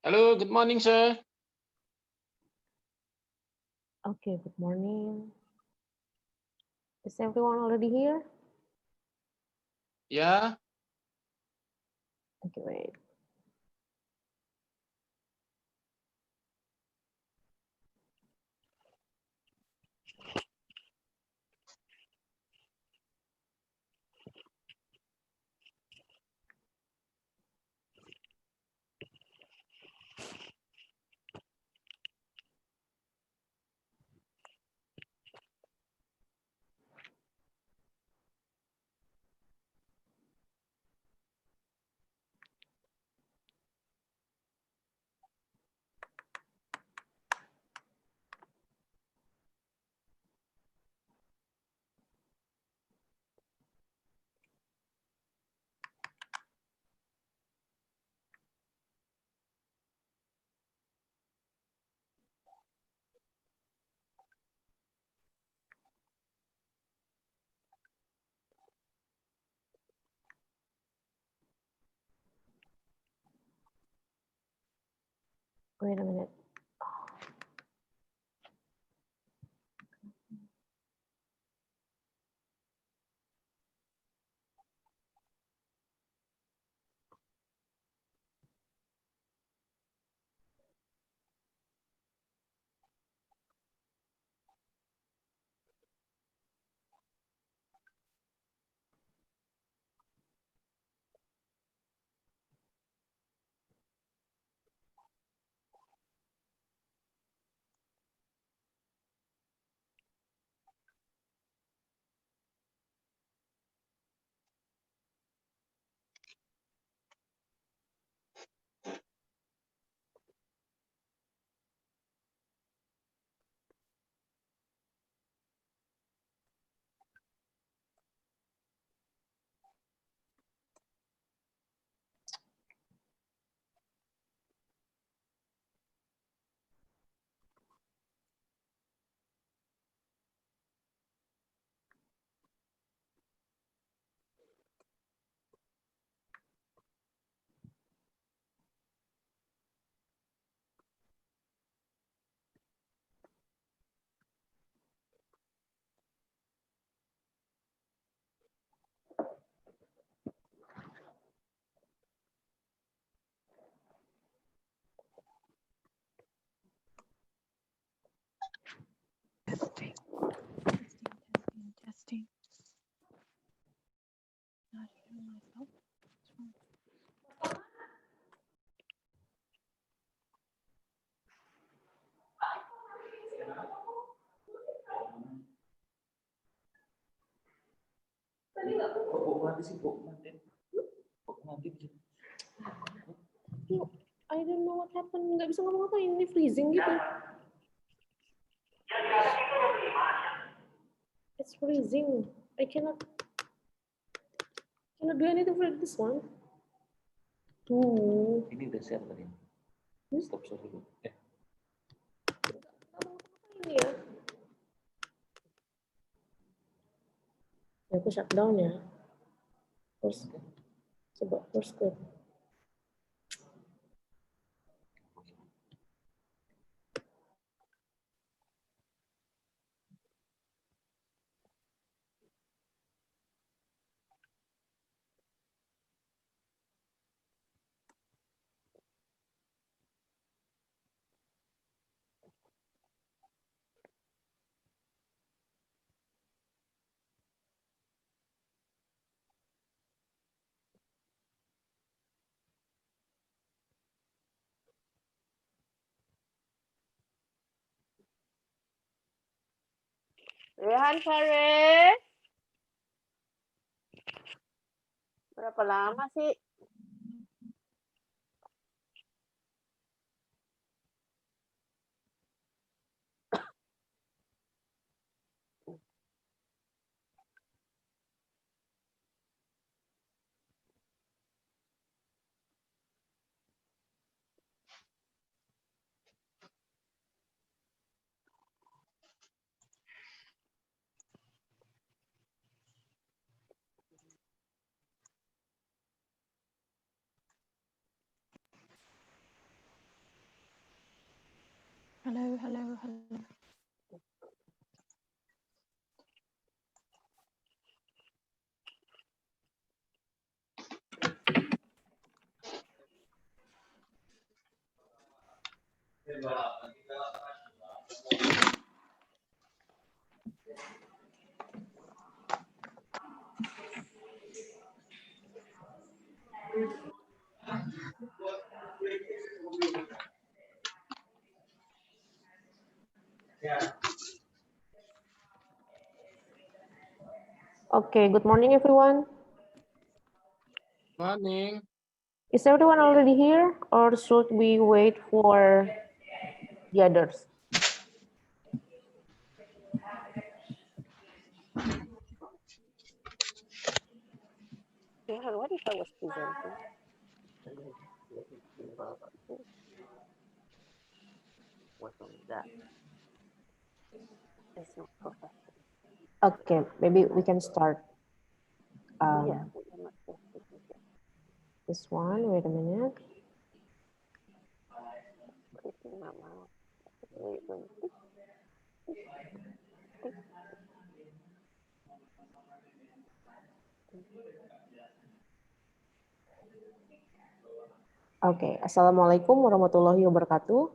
Hello, good morning, sir. Okay, good morning. Is everyone already here? Yeah. Okay, wait. Wait a minute. Testing. Testing. Not hearing myself. What's wrong? Look, I don't know what happened. Nggak bisa ngomong-ngapain. Ini freezing gitu. It's freezing. I cannot do anything for this one. Tuh. Ini udah share tadi. Stop share dulu. Ini ya. Ya, aku shutdown ya. Terus coba first code. Rehan Faris. Berapa lama sih? Hello, hello, hello. Okay, good morning, everyone. Morning. Is everyone already here, or should we wait for the others? Yeah, what if I was presenting? What's wrong with that? It's not professional. Okay, maybe we can start. Yeah. This one, wait a minute. Okay, Assalamualaikum warahmatullahi wabarakatuh.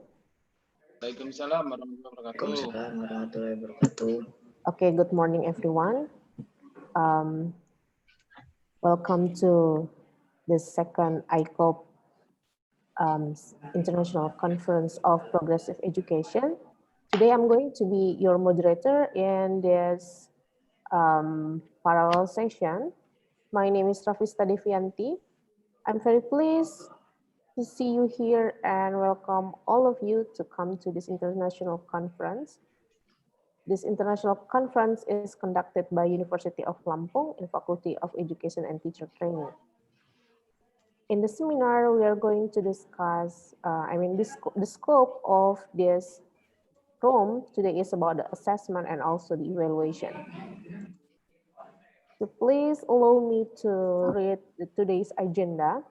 Waalaikumsalam warahmatullahi wabarakatuh. Waalaikumsalam warahmatullahi wabarakatuh. Okay, good morning, everyone. Welcome to the second ICOPE International Conference of Progressive Education. Today, I'm going to be your moderator in this parallel session. My name is Rafista Devianti. I'm very pleased to see you here and welcome all of you to come to this international conference. This international conference is conducted by University of Lampung and Faculty of Education and Teacher Training. In the seminar, we are going to discuss, the scope of this room today is about the assessment and also the evaluation. So please allow me to read today's agenda.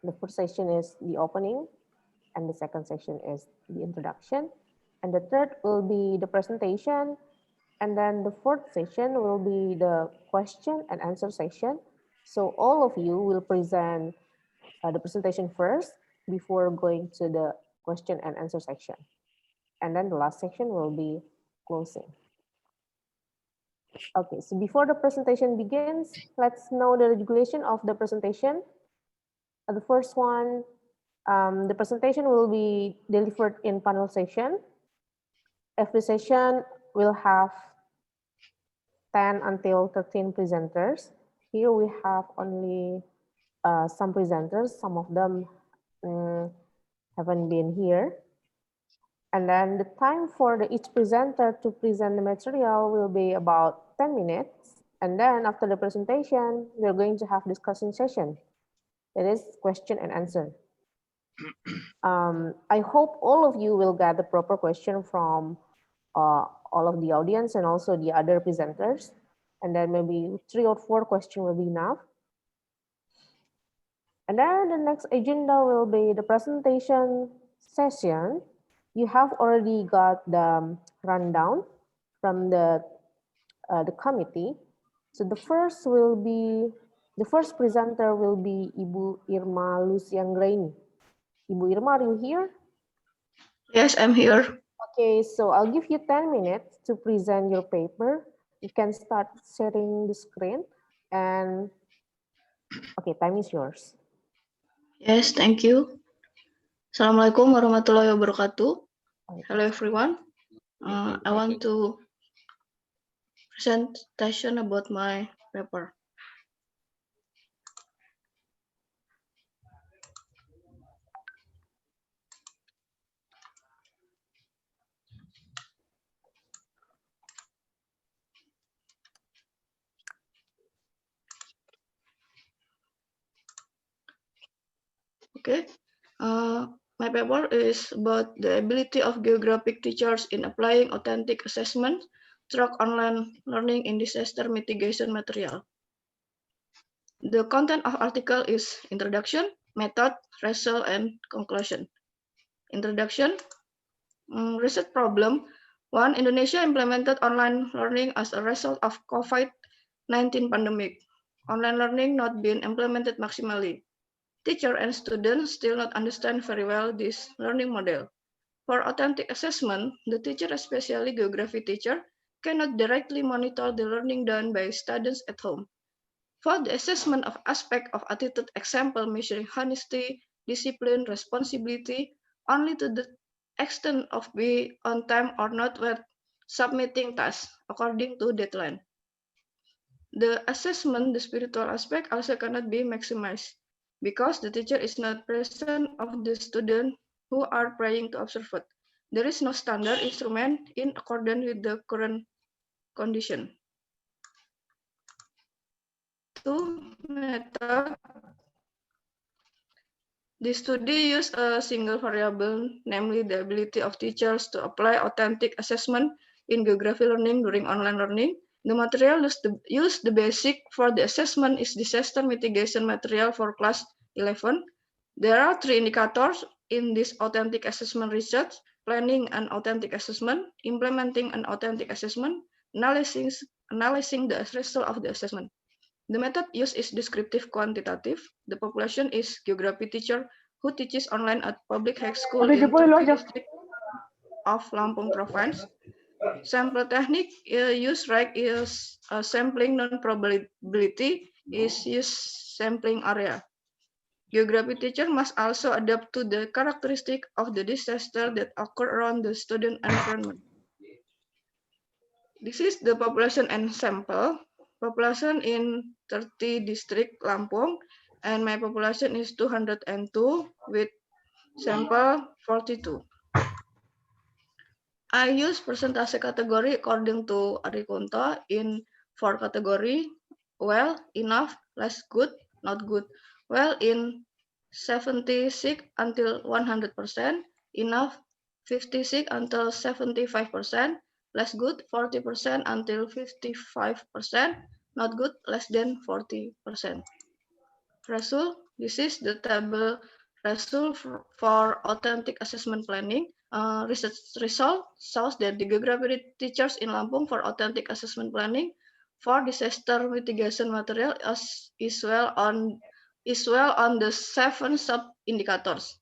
The first session is the opening, and the second section is the introduction, and the third will be the presentation, and then the fourth session will be the question and answer session. So all of you will present the presentation first before going to the question and answer section. And then the last section will be closing. Okay, so before the presentation begins, let's know the regulation of the presentation. The first one, the presentation will be delivered in panel session. Every session will have 10 until 13 presenters. Here we have only some presenters. Some of them haven't been here. And then the time for each presenter to present the material will be about 10 minutes. And then after the presentation, we're going to have discussion session. That is question and answer. I hope all of you will get the proper question from all of the audience and also the other presenters. And then maybe 3 or 4 questions will be enough. And then the next agenda will be the presentation session. You have already got the rundown from the committee. So the first presenter will be Ibu Irma Lucianggraini. Ibu Irma, are you here? Yes, I'm here. Okay, so I'll give you 10 minutes to present your paper. You can start sharing the screen and okay, time is yours. Yes, thank you. Assalamualaikum warahmatullahi wabarakatuh. Hello everyone. I want to presentation about my paper. Okay. My paper is about the ability of geographic teachers in applying authentic assessment through online learning in disaster mitigation material. The content of article is introduction, method, result, and conclusion. Introduction, research problem. 1. Indonesia implemented online learning as a result of COVID-19 pandemic. Online learning not being implemented maximally. Teacher and students still not understand very well this learning model. For authentic assessment, the teacher, especially geography teacher, cannot directly monitor the learning done by students at home. For the assessment of aspect of attitude example measuring honesty, discipline, responsibility, only to the extent of be on time or not when submitting tasks according to deadline. The assessment, the spiritual aspect also cannot be maximized because the teacher is not present of the student who are praying to observe it. There is no standard instrument in accordance with the current condition. 2. Method. The study used a single variable, namely the ability of teachers to apply authentic assessment in geography learning during online learning. The material used the basic for the assessment is disaster mitigation material for class 11. There are 3 indicators in this authentic assessment research: planning an authentic assessment, implementing an authentic assessment, analyzing the result of the assessment. The method used is descriptive quantitative. The population is geography teacher who teaches online at public high school in Turkey district of Lampung province. Sample technique used right is sampling non-probability is used sampling area. Geography teacher must also adapt to the characteristic of the disaster that occur around the student environment. This is the population and sample. Population in 30 district Lampung, and my population is 202 with sample 42. I use percentage category according to Arikunto in 4 category: well, enough, less good, not good. Well in 76 until 100%, enough 56 until 75%, less good 40% until 55%, not good less than 40%. Result, this is the table result for authentic assessment planning. Research result shows that the geography teachers in Lampung for authentic assessment planning for disaster mitigation material is well on the 7 sub-indicators,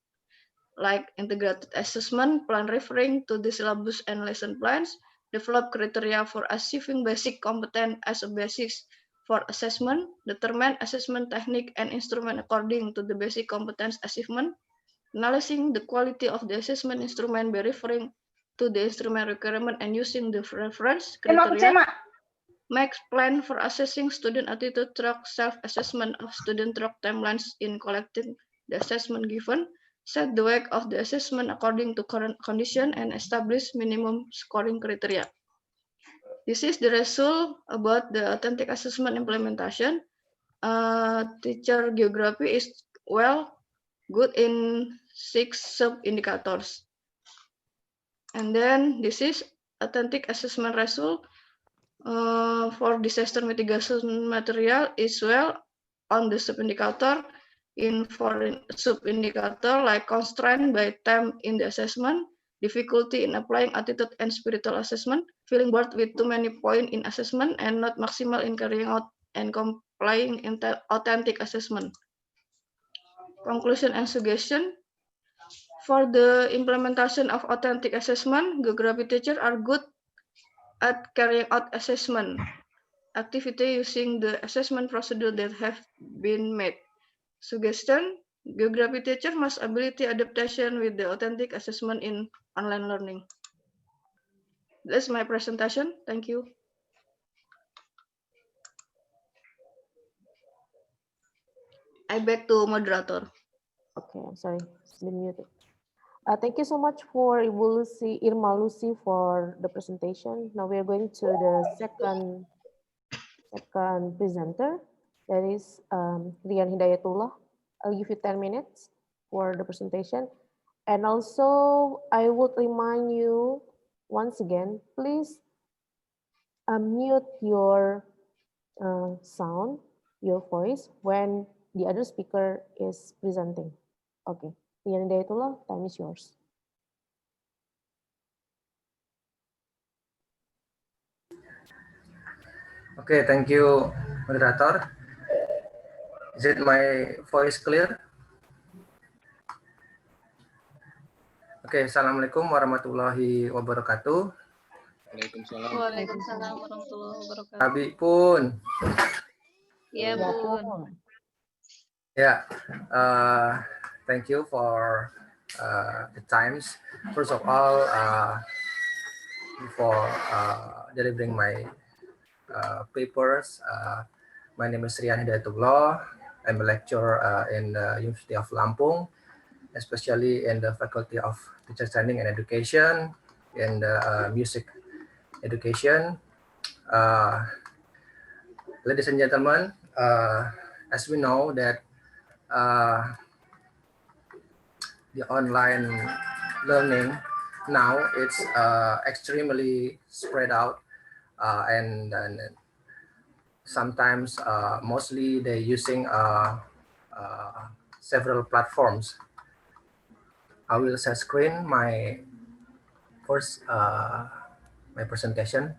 like integrated assessment plan referring to the syllabus and lesson plans, develop criteria for achieving basic competence as a basis for assessment, determine assessment technique and instrument according to the basic competence achievement, analyzing the quality of the assessment instrument by referring to the instrument requirement and using the reference criteria, make plan for assessing student attitude through self-assessment of student through timelines in collecting the assessment given, set the weight of the assessment according to current condition, and establish minimum scoring criteria. This is the result about the authentic assessment implementation. Teacher geography is well good in 6 sub-indicators. And then this is authentic assessment result for disaster mitigation material is well on the sub-indicator in foreign sub-indicator like constraint by time in the assessment, difficulty in applying attitude and spiritual assessment, feeling bored with too many points in assessment, and not maximal in carrying out and complying in authentic assessment. Conclusion and suggestion. For the implementation of authentic assessment, geography teachers are good at carrying out assessment activity using the assessment procedure that have been made. Suggestion, geography teacher must ability adaptation with the authentic assessment in online learning. That's my presentation. Thank you. I back to moderator. Okay, I'm sorry, it's been muted. Thank you so much for Ibu Lucy, Irma Lucy for the presentation. Now we are going to the second presenter, that is Rian Hidayatullah. I'll give you 10 minutes for the presentation. And also, I would remind you once again, please mute your sound, your voice when the other speaker is presenting. Okay, Rian Hidayatullah, time is yours. Okay, thank you, moderator. Is it my voice clear? Okay, Assalamualaikum warahmatullahi wabarakatuh. Waalaikumsalam. Waalaikumsalam warahmatullahi wabarakatuh. Abi pun. Iya, Bun. Yeah, thank you for the times. First of all, before delivering my papers, my name is Rian Hidayatullah. I'm a lecturer in the University of Lampung, especially in the Faculty of Teacher Training and Education, in the music education. Ladies and gentlemen, as we know that the online learning now it's extremely spread out, and sometimes mostly they're using several platforms. I will share screen my first my presentation.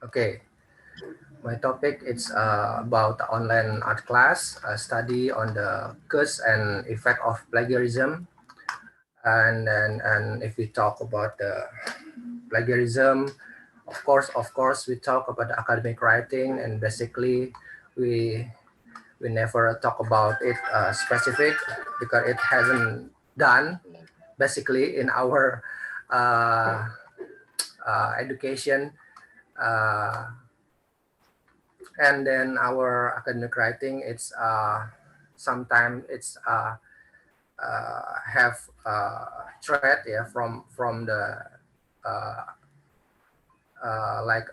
Okay, my topic is about the online art class, study on the cause and effect of plagiarism. And if we talk about the plagiarism, of course, we talk about the academic writing, and basically we never talk about it specific because it hasn't done basically in our education. And then our academic writing, it's sometimes it's have threat, yeah, from the like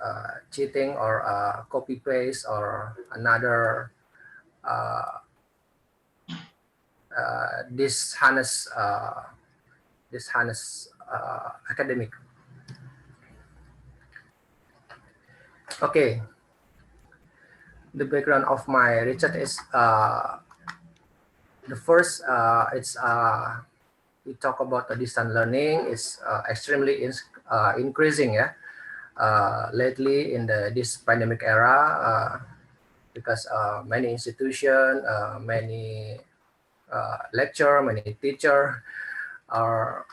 cheating or copy paste or another dishonest academic. Okay, the background of my research is the first it's we talk about the distance learning is extremely increasing, yeah, lately in this pandemic era, because many institutions, many lecturer, many teacher are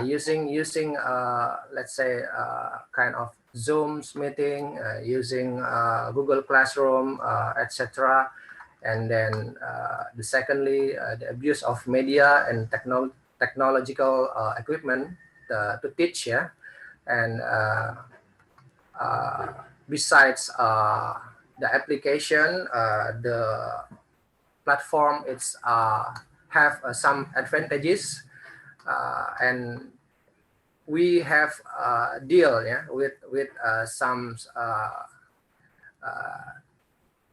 using let's say kind of Zooms meeting, using Google Classroom, etc. And then the secondly, the abuse of media and technological equipment to teach, yeah. And besides the application, the platform it's have some advantages, and we have deal, yeah, with some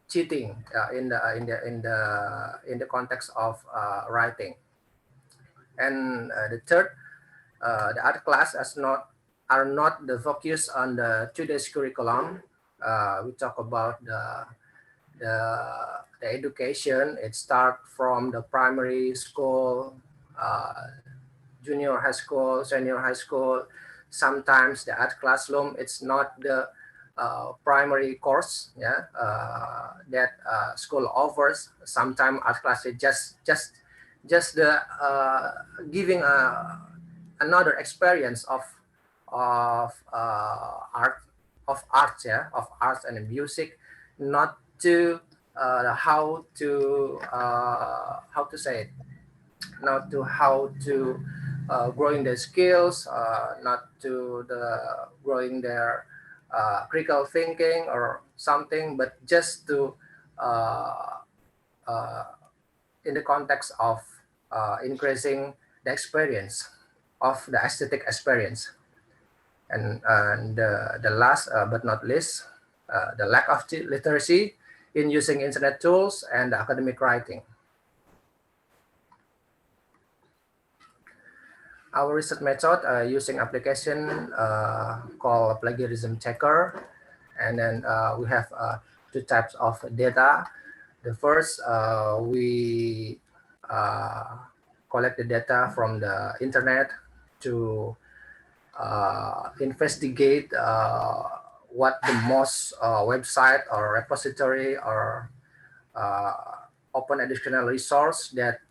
cheating in the context of writing. And the third, the art class are not the focus on the today's curriculum. We talk about the education. It starts from the primary school, junior high school, senior high school. Sometimes the art classroom, it's not the primary course, yeah, that school offers. Sometimes art class is just the giving another experience of art, yeah, of arts and music, not to how to say it, not to how to growing their skills, not to the growing their critical thinking or something, but just to in the context of increasing the experience of the aesthetic experience. And the last but not least, the lack of literacy in using internet tools and academic writing. Our research method using application called plagiarism checker, and then we have two types of data. The first, we collect the data from the internet to investigate what the most website or repository or open educational resource that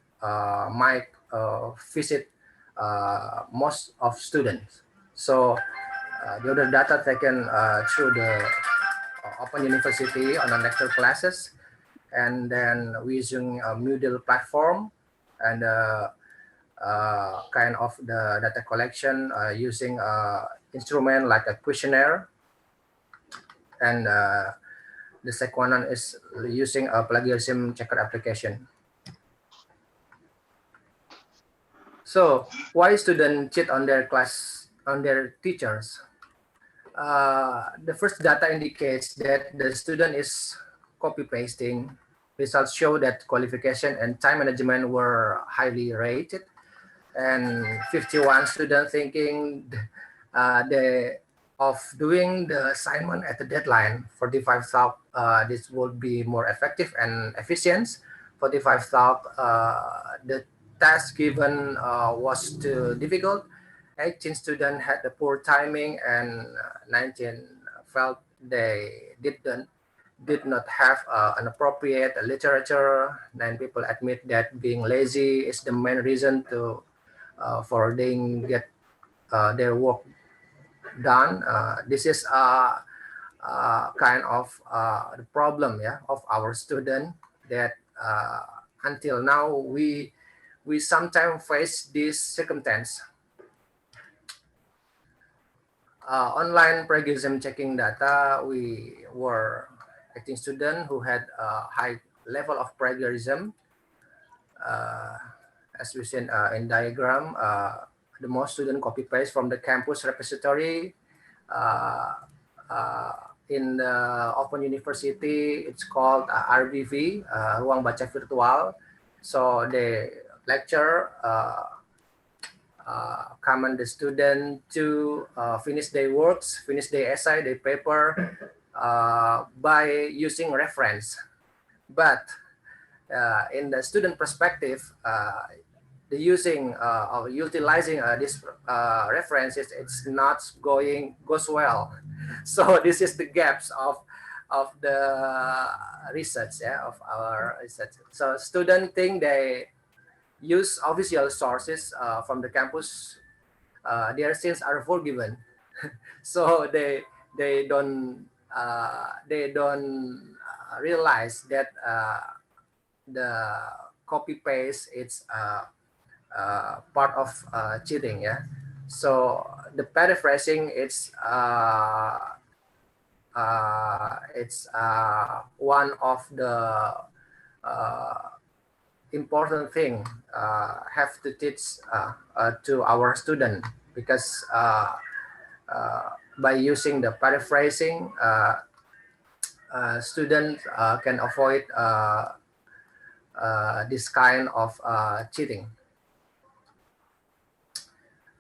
might visit most of students. So the other data taken through the Open University on the lecture classes, and then we using a Moodle platform and kind of the data collection using instrument like a questionnaire, and the second one is using a plagiarism checker application. So why students cheat on their class, on their teachers? The first data indicates that the student is copy pasting. Results show that qualification and time management were highly rated, and 51 students thinking of doing the assignment at the deadline. 45 thought this would be more effective and efficient. 45 thought the task given was too difficult. 18 students had the poor timing, and 19 felt they did not have an appropriate literature. 9 people admit that being lazy is the main reason to for they get their work done. This is kind of the problem, of our student, that until now we sometimes face this circumstance. Online plagiarism checking data, we were 18 students who had a high level of plagiarism. As we seen in diagram, the most student copy paste from the campus repository. In the Open University, it's called RBV, Ruang Baca Virtual. So the lecture command the student to finish their works, finish their essay, their paper by using reference. But in the student perspective, the using or utilizing this references, it's not goes well. So this is the gaps of the research, of our research. So students think they use official sources from the campus. Their sins are forgiven. So they don't realize that the copy paste, it's part of cheating. So the paraphrasing, it's one of the important thing have to teach to our student, because by using the paraphrasing, students can avoid this kind of cheating.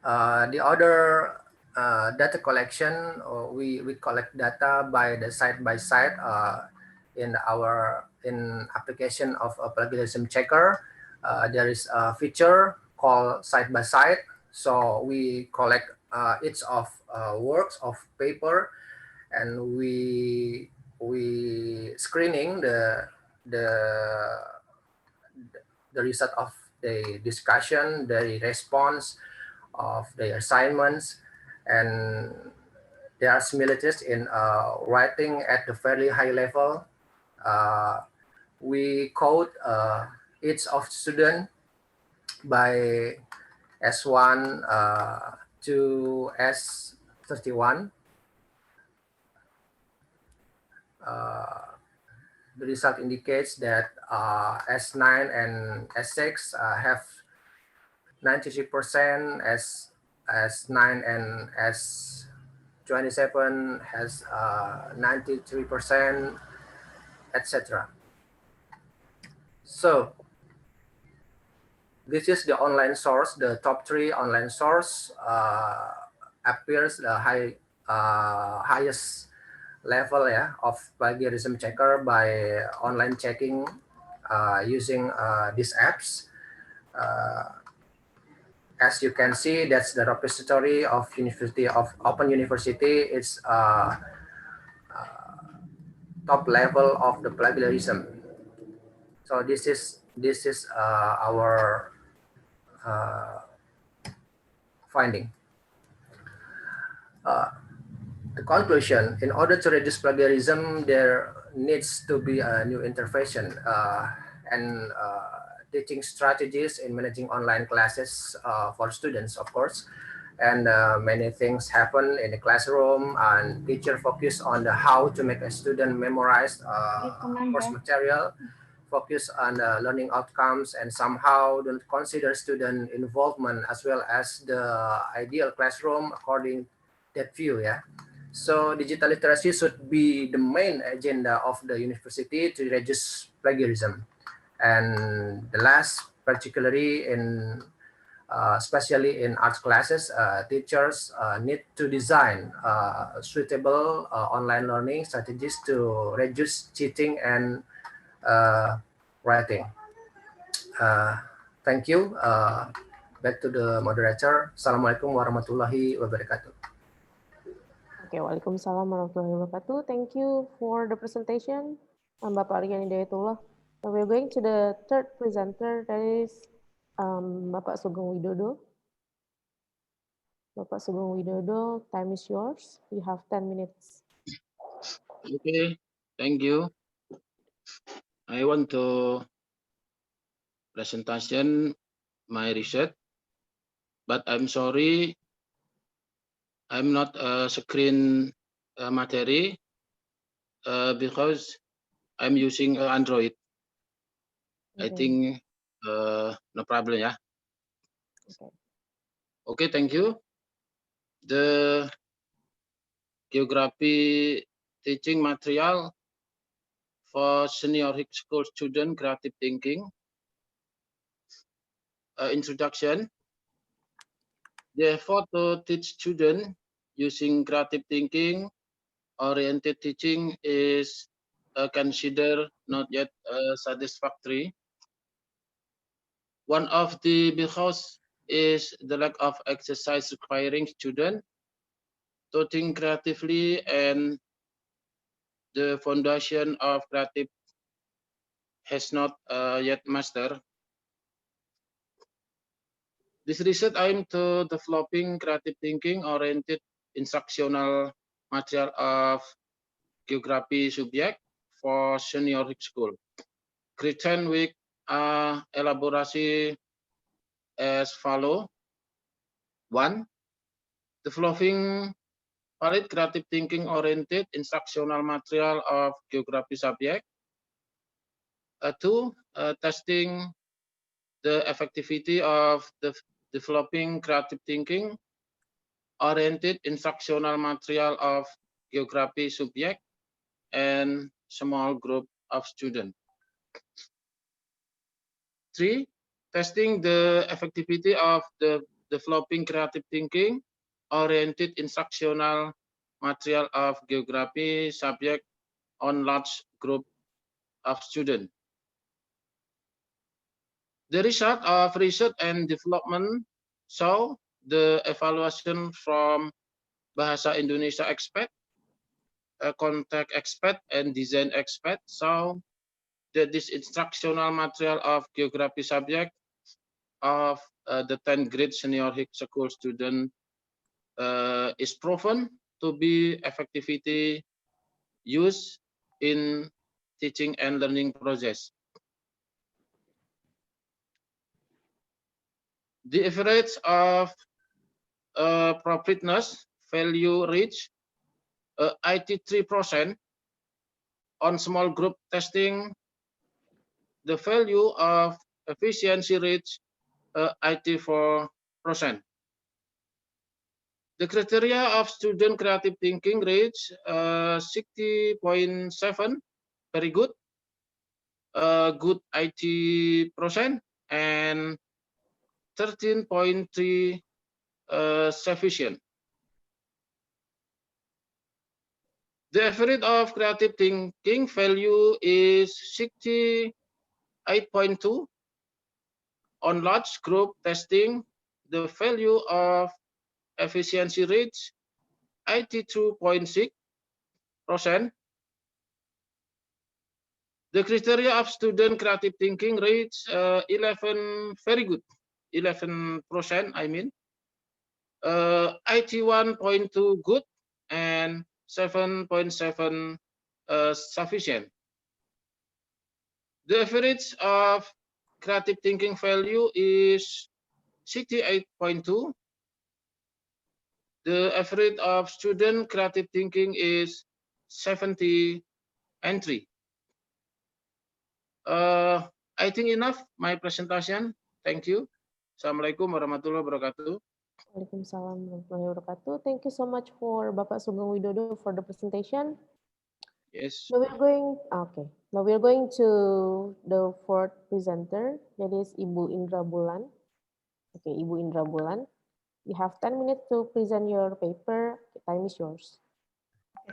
The other data collection, we collect data by the side by side in application of a plagiarism checker. There is a feature called side by side. So we collect each of works of paper, and we screening the result of the discussion, the response of the assignments, and there are similarities in writing at the fairly high level. we code each of student by S1 to S31. The result indicates that S9 and S6 have 93%, S9 and S27 has 93%, etc. So this is the online source. The top 3 online source appears the highest level of plagiarism checker by online checking using these apps. As you can see, that's the repository of University of Open University. It's top level of the plagiarism. So this is our finding. The conclusion: in order to reduce plagiarism, there needs to be a new intervention and teaching strategies in managing online classes for students, of course. And many things happen in the classroom, and teacher focus on the how to make a student memorize course material, focus on learning outcomes, and somehow don't consider student involvement as well as the ideal classroom according that view. So digital literacy should be the main agenda of the university to reduce plagiarism. And the last, particularly in especially in arts classes, teachers need to design suitable online learning strategies to reduce cheating and writing. Thank you. Back to the moderator. Assalamualaikum warahmatullahi wabarakatuh. Okay, Waalaikumsalam warahmatullahi wabarakatuh. Thank you for the presentation, Bapak Rian Hidayatullah. So we're going to the third presenter, that is Bapak Sugeng Widodo. Bapak Sugeng Widodo, time is yours. You have 10 minutes. Okay, thank you. I want to presentation my research, but I'm sorry, I'm not a screen material because I'm using Android. Okay. I think no problem, yeah. Okay, thank you. The geography teaching material for senior high school student creative thinking. Introduction. The effort to teach students using creative thinking oriented teaching is considered not yet satisfactory. One of the because is the lack of exercise requiring students to think creatively, and the foundation of creative has not yet mastered. This research aimed to developing creative thinking oriented instructional material of geography subject for senior high school. Created with elaborasi as follow. 1. Developing valid creative thinking oriented instructional material of geography subject. 2. Testing the effectivity of the developing creative thinking oriented instructional material of geography subject and small group of students. 3. Testing the effectivity of the developing creative thinking oriented instructional material of geography subject on large group of students. The result of research and development show the evaluation from Bahasa Indonesia expert, contact expert, and design expert show that this instructional material of geography subject of the 10th grade senior high school student is proven to be effectively used in teaching and learning process. The average of appropriateness value reached 83% on small group testing. The value of efficiency reached 84%. The criteria of student creative thinking reached 60.7, very good, good 80%, and 13.3 sufficient. The average of creative thinking value is 68.2. On large group testing, the value of efficiency reached 82.6%. The criteria of student creative thinking reached 11, very good, 11%, I mean, 81.2 good, and 7.7 sufficient. The average of creative thinking value is 68.2. The average of student creative thinking is 70 and 3. I think enough my presentation. Thank you. Assalamualaikum warahmatullahi wabarakatuh. Waalaikumsalam warahmatullahi wabarakatuh. Thank you so much for Bapak Sugeng Widodo for the presentation. Yes. Now we're going, okay. Now we're going to the fourth presenter, that is Ibu Indra Bulan. Okay, Ibu Indra Bulan. You have 10 minutes to present your paper. The time is yours.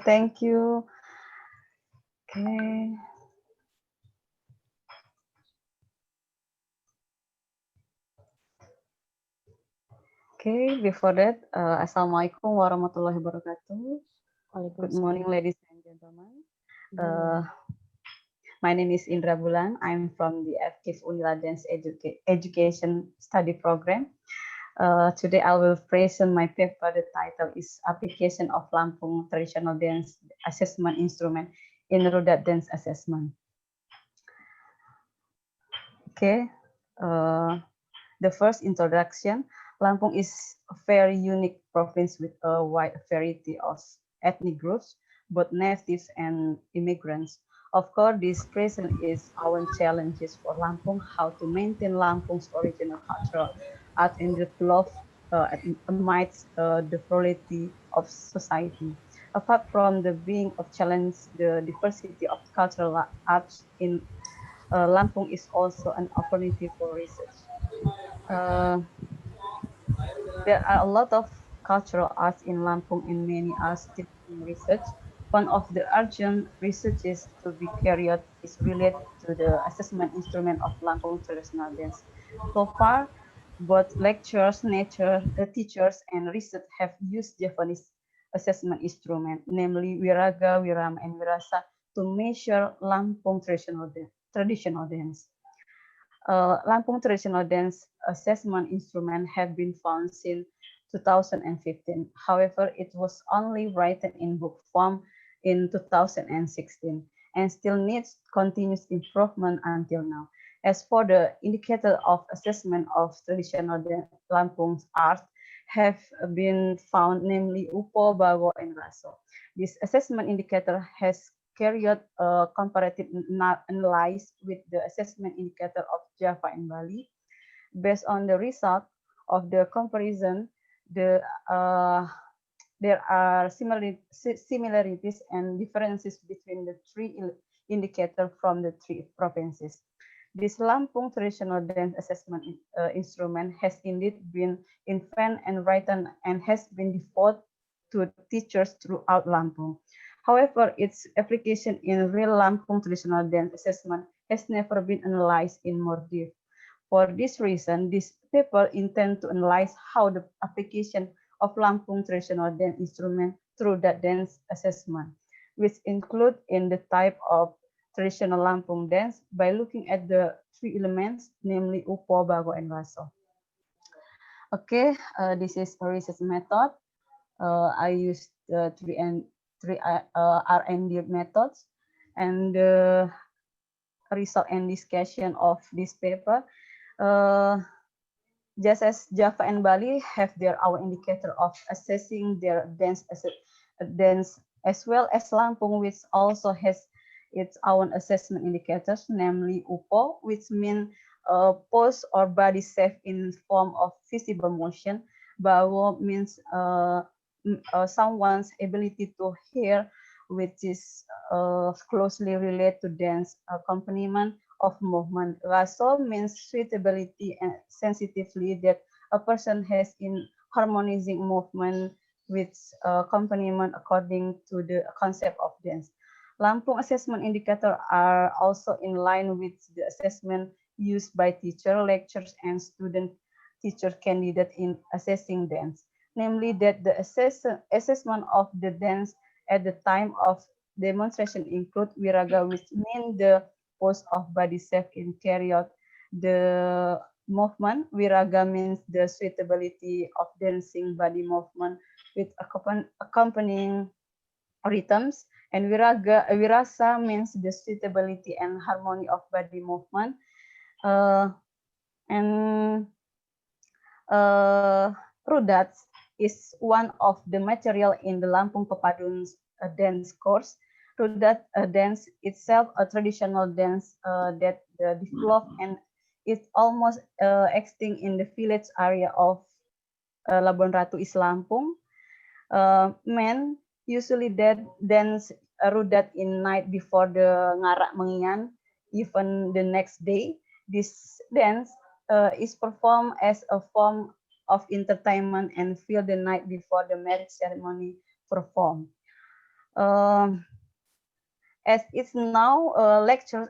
Thank you. Okay. Okay, before that, Assalamualaikum warahmatullahi wabarakatuh. Good morning, ladies and gentlemen. My name is Indra Bulan. I'm from the Active Unila Dance Education Study Program. Today I will present my paper. The title is Application of Lampung Traditional Dance Assessment Instrument in Rudat Dance Assessment. Okay, the first introduction. Lampung is a very unique province with a wide variety of ethnic groups, both natives and immigrants. Of course, this present is our challenges for Lampung, how to maintain Lampung's original cultural art and develop amidst the plurality of society. Apart from the being of challenge, the diversity of cultural arts in Lampung is also an opportunity for research. There are a lot of cultural arts in Lampung and many are still in research. One of the urgent researches to be carried out is related to the assessment instrument of Lampung traditional dance. So far, both lecturers, teachers, and research have used Japanese assessment instrument, namely Wiraga, Wirama, and Wirasa, to measure Lampung traditional dance. Lampung traditional dance assessment instrument have been found since 2015. However, it was only written in book form in 2016 and still needs continuous improvement until now. As for the indicator of assessment of traditional Lampung's art have been found, namely Upo, Bago, and Raso. This assessment indicator has carried a comparative analysis with the assessment indicator of Java and Bali. Based on the result of the comparison, there are similarities and differences between the three indicators from the three provinces. This Lampung traditional dance assessment instrument has indeed been invented and written and has been default to teachers throughout Lampung. However, its application in real Lampung traditional dance assessment has never been analyzed in more depth. For this reason, this paper intends to analyze how the application of Lampung traditional dance instrument through that dance assessment, which include in the type of traditional Lampung dance by looking at the three elements, namely Upo, Bago, and Raso. Okay, this is a research method. I used three R&D methods, and result and discussion of this paper. Just as Java and Bali have their own indicator of assessing their dance as well as Lampung, which also has its own assessment indicators, namely UPO, which means pose or body shape in form of visible motion. Bawo means someone's ability to hear, which is closely related to dance accompaniment of movement. Raso means suitability and sensitively that a person has in harmonizing movement with accompaniment according to the concept of dance. Lampung assessment indicator are also in line with the assessment used by teacher, lecturers, and student teacher candidate in assessing dance. Namely that the assessment of the dance at the time of demonstration include viraga, which mean the pose of body shape in carry out the movement. Viraga means the suitability of dancing body movement with accompanying rhythms, and virasa means the suitability and harmony of body movement. And Rudat is one of the material in the Lampung Pepadun's dance course. Rudat dance itself a traditional dance that developed and is almost extinct in the village area of Labuan Ratu East Lampung. Men usually dance Rudat in night before the Ngarak Mengian, even the next day. This dance is performed as a form of entertainment and fill the night before the marriage ceremony performed. As it's now lectures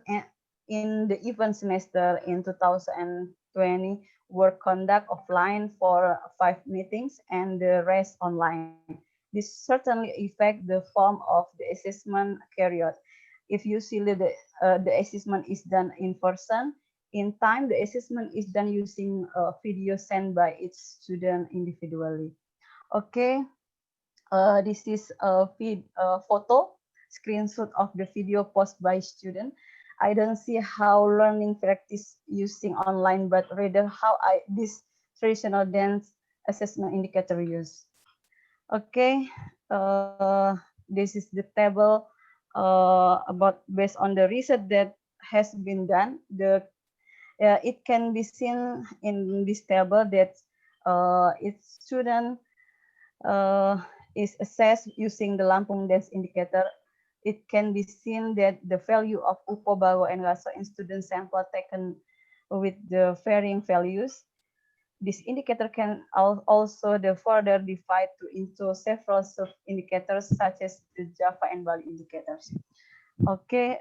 in the event semester in 2020 were conducted offline for 5 meetings and the rest online. This certainly affect the form of the assessment carried out. If you see the assessment is done in person, in time the assessment is done using a video sent by each student individually. Okay, this is a photo screenshot of the video posted by student. I don't see how learning practice using online, but rather how this traditional dance assessment indicator use. Okay, this is the table about based on the research that has been done. It can be seen in this table that each student is assessed using the Lampung Dance Indicator. It can be seen that the value of UPO, BAGO, and RASO in student sample taken with the varying values. This indicator can also further divide into several sub-indicators such as the Java and Bali indicators. Okay,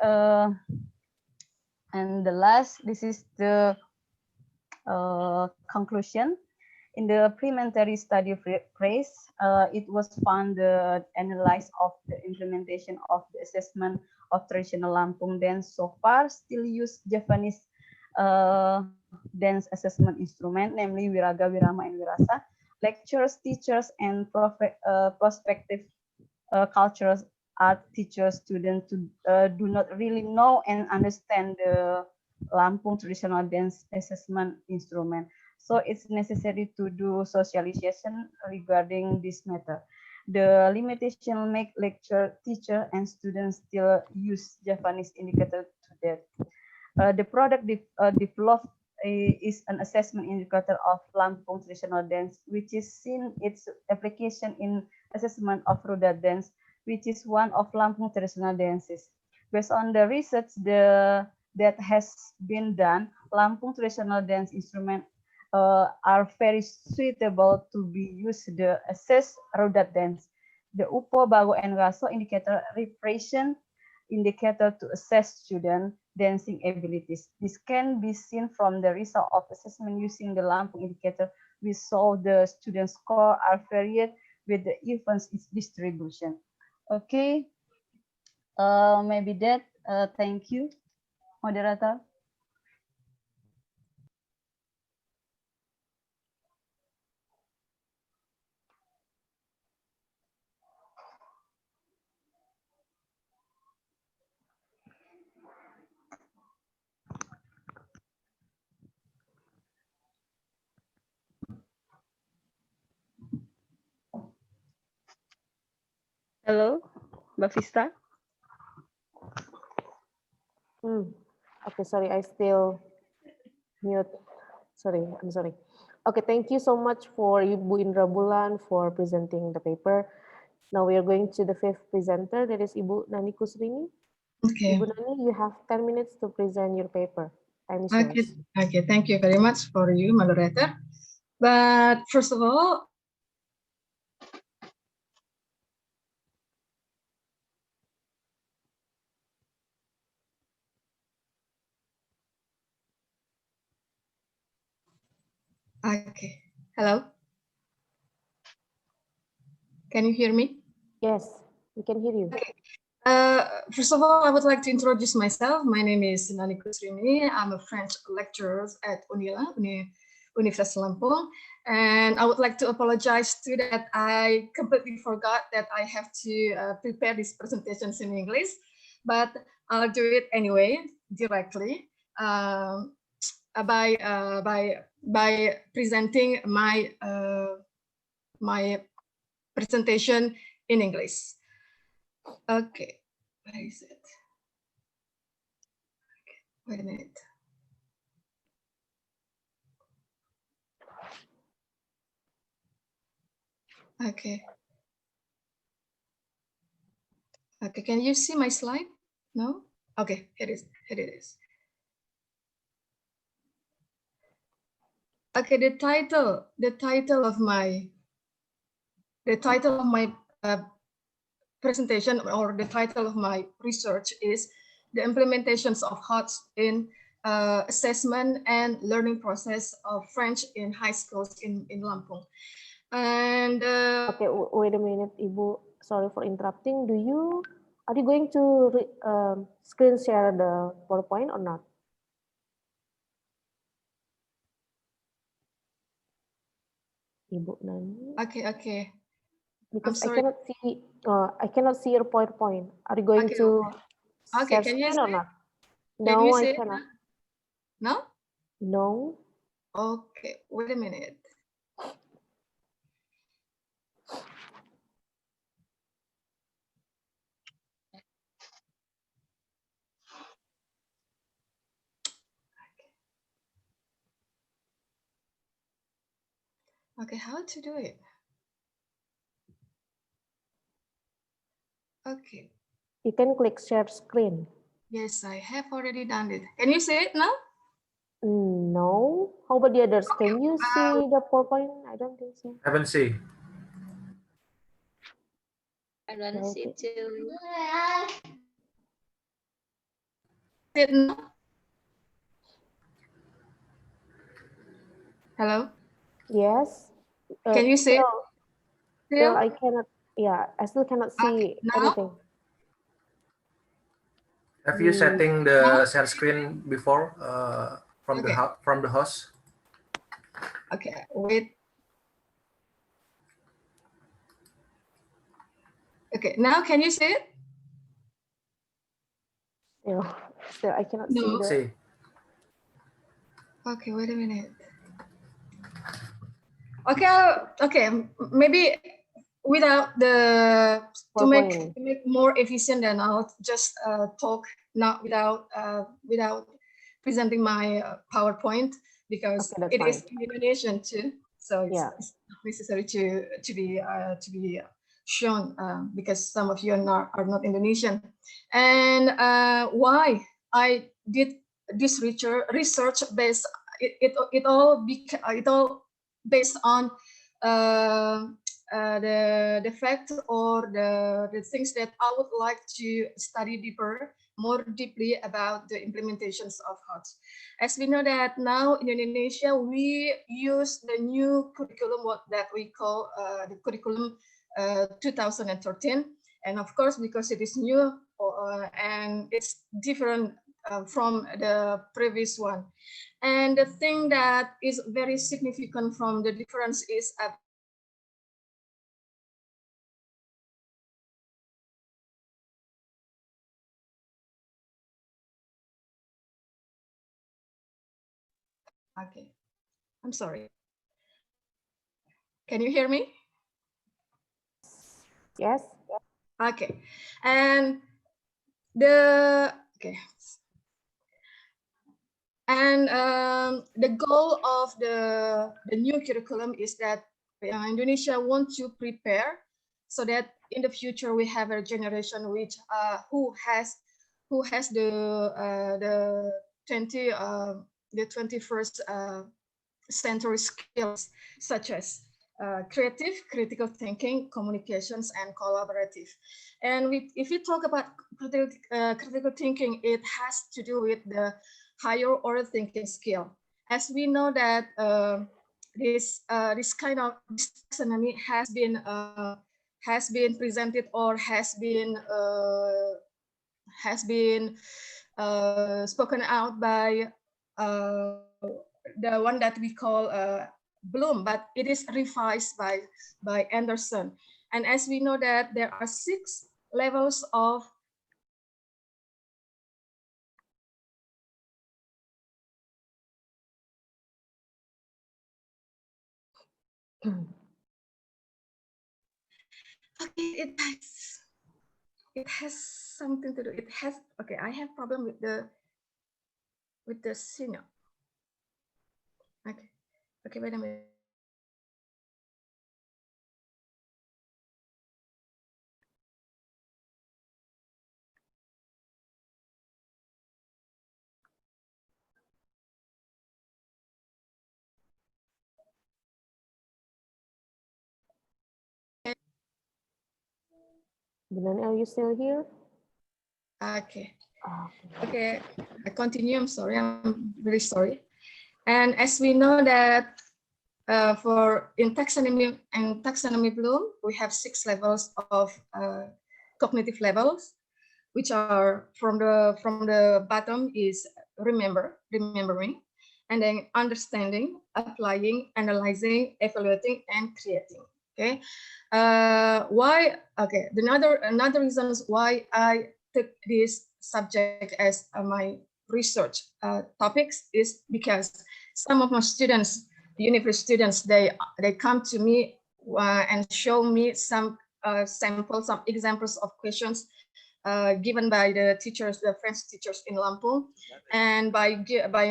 and the last, this is the conclusion. In the preliminary study phase, it was found the analysis of the implementation of the assessment of traditional Lampung dance so far still use Javanese dance assessment instrument, namely Wiraga, Wirama, and Wirasa. Lecturers, teachers, and prospective cultural art teachers, students do not really know and understand the Lampung traditional dance assessment instrument. So it's necessary to do socialization regarding this matter. The limitation make lecturer, teacher, and students still use Javanese indicator to that. The product developed is an assessment indicator of Lampung traditional dance, which is seen its application in assessment of Rudat dance, which is one of Lampung traditional dances. Based on the research that has been done, Lampung traditional dance instrument are very suitable to be used to assess Rudat dance. The UPO, BAGO, and RASO indicator represent indicator to assess student dancing abilities. This can be seen from the result of assessment using the Lampung indicator. We saw the student score are varied with the events distribution. Okay, maybe that. Thank you, moderator. Hello, Mbak Vista. Okay, sorry, I still mute. Sorry, I'm sorry. Okay, thank you so much for Ibu Indra Bulan for presenting the paper. Now we are going to the fifth presenter, that is Ibu Nani Kusrini. Okay. Ibu Nani, you have 10 minutes to present your paper. Time is Okay. yours. Okay. Thank you very much for you, moderator. But first of all, okay. Hello. Can you hear me? Yes, we can hear you. Okay. First of all, I would like to introduce myself. My name is Nani Kusrini. I'm a French lecturer at UNILA, Universitas Lampung. And I would like to apologize to that I completely forgot that I have to prepare these presentations in English, but I'll do it anyway, directly, by presenting my my presentation in English. Okay, where is it? Okay, wait a minute. Okay. Okay, can you see my slide? No? Okay, here it is. Okay, the title of my presentation, or the title of my research, is the implementations of HOTS in assessment and learning process of French in high schools in Lampung. And okay, wait a minute, Ibu. Sorry for interrupting. Are you going to screen share the PowerPoint or not? Ibu Nani. Okay. Because I'm sorry. I cannot see your PowerPoint. Are you going to share Can you screen or not? Can you No, I see it? cannot. No? No. Okay, wait a minute. Okay, how to do it? Okay. You can click share screen. Yes, I have already done it. Can you see it now? No. How about the others? Can you see the PowerPoint? I don't think so. Haven't see. I don't see it too. See it now? Hello? Yes. Can you see it? Still, I cannot. Yeah, I still cannot see anything. Have you setting the share screen before from the host? Okay, wait. Okay, now can you see it? Still I cannot see the. Okay, wait a minute. Okay, maybe without to make more efficient, then I'll just talk not without presenting my PowerPoint, because it is in Indonesian too, so it's necessary to be shown, because some of you are not Indonesian. And why I did this research based, it all based on the fact, or the things that I would like to study more deeply about the implementations of HOTS. As we know that now in Indonesia, we use the new curriculum, that we call the curriculum 2013. And of course, because it is new and it's different from the previous one. And the thing that is very significant from the difference is okay, I'm sorry. Can you hear me? Yes. Okay, and the the goal of the new curriculum is that Indonesia wants to prepare so that in the future we have a generation which who has the 21st century skills such as creative, critical thinking, communications, and collaborative. And if we talk about critical thinking, it has to do with the higher order thinking skill. As we know that this kind of taxonomy has been presented or has been spoken out by the one that we call Bloom, but it is revised by Anderson. And as we know that there are 6 levels of okay, it has something to do. It has I have problem with the signal. Okay, wait a minute. Benani, are you still here? Okay. Oh, Okay, I continue. I'm sorry. I'm very sorry. And as we know that for in taxonomy and taxonomy Bloom, we have 6 levels of cognitive levels, which are from the bottom is remembering, and then understanding, applying, analyzing, evaluating, and creating. Okay, why? Okay, another reasons why I took this subject as my research topics is because some of my students, university students, they come to me and show me some samples, some examples of questions given by the teachers, the French teachers in Lampung. And by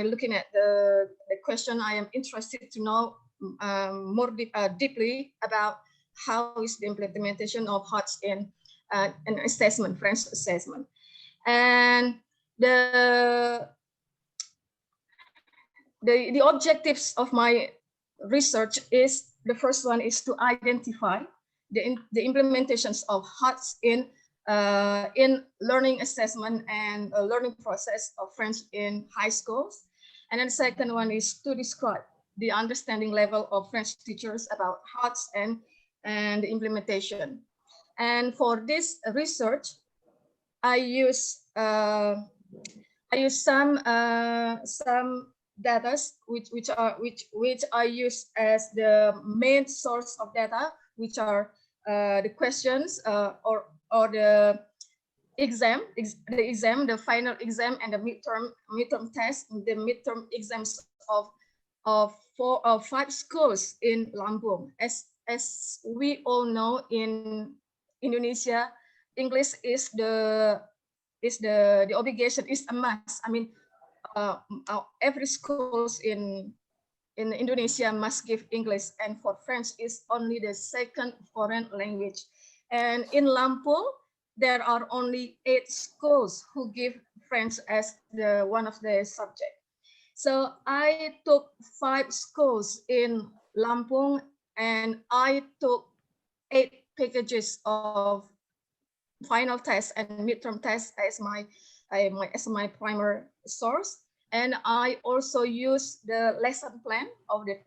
looking at the question, I am interested to know more deeply about how is the implementation of HOTS in an assessment, French assessment. And the objectives of my research is, the first one is to identify the implementations of HOTS in learning assessment and learning process of French in high schools. And then the second one is to describe the understanding level of French teachers about HOTS and the implementation. And for this research, I use some data which I use as the main source of data, which are the questions or the exam, the final exam, and the midterm test, the midterm exams of 4 or 5 schools in Lampung. As we all know, in Indonesia, English is the obligation, is a must. I mean, every schools in Indonesia must give English, and for French is only the second foreign language. And in Lampung, there are only 8 schools who give French as one of the subject. So I took 5 schools in Lampung, and I took 8 packages of final test and midterm test as my primary source. And I also use the lesson plan of the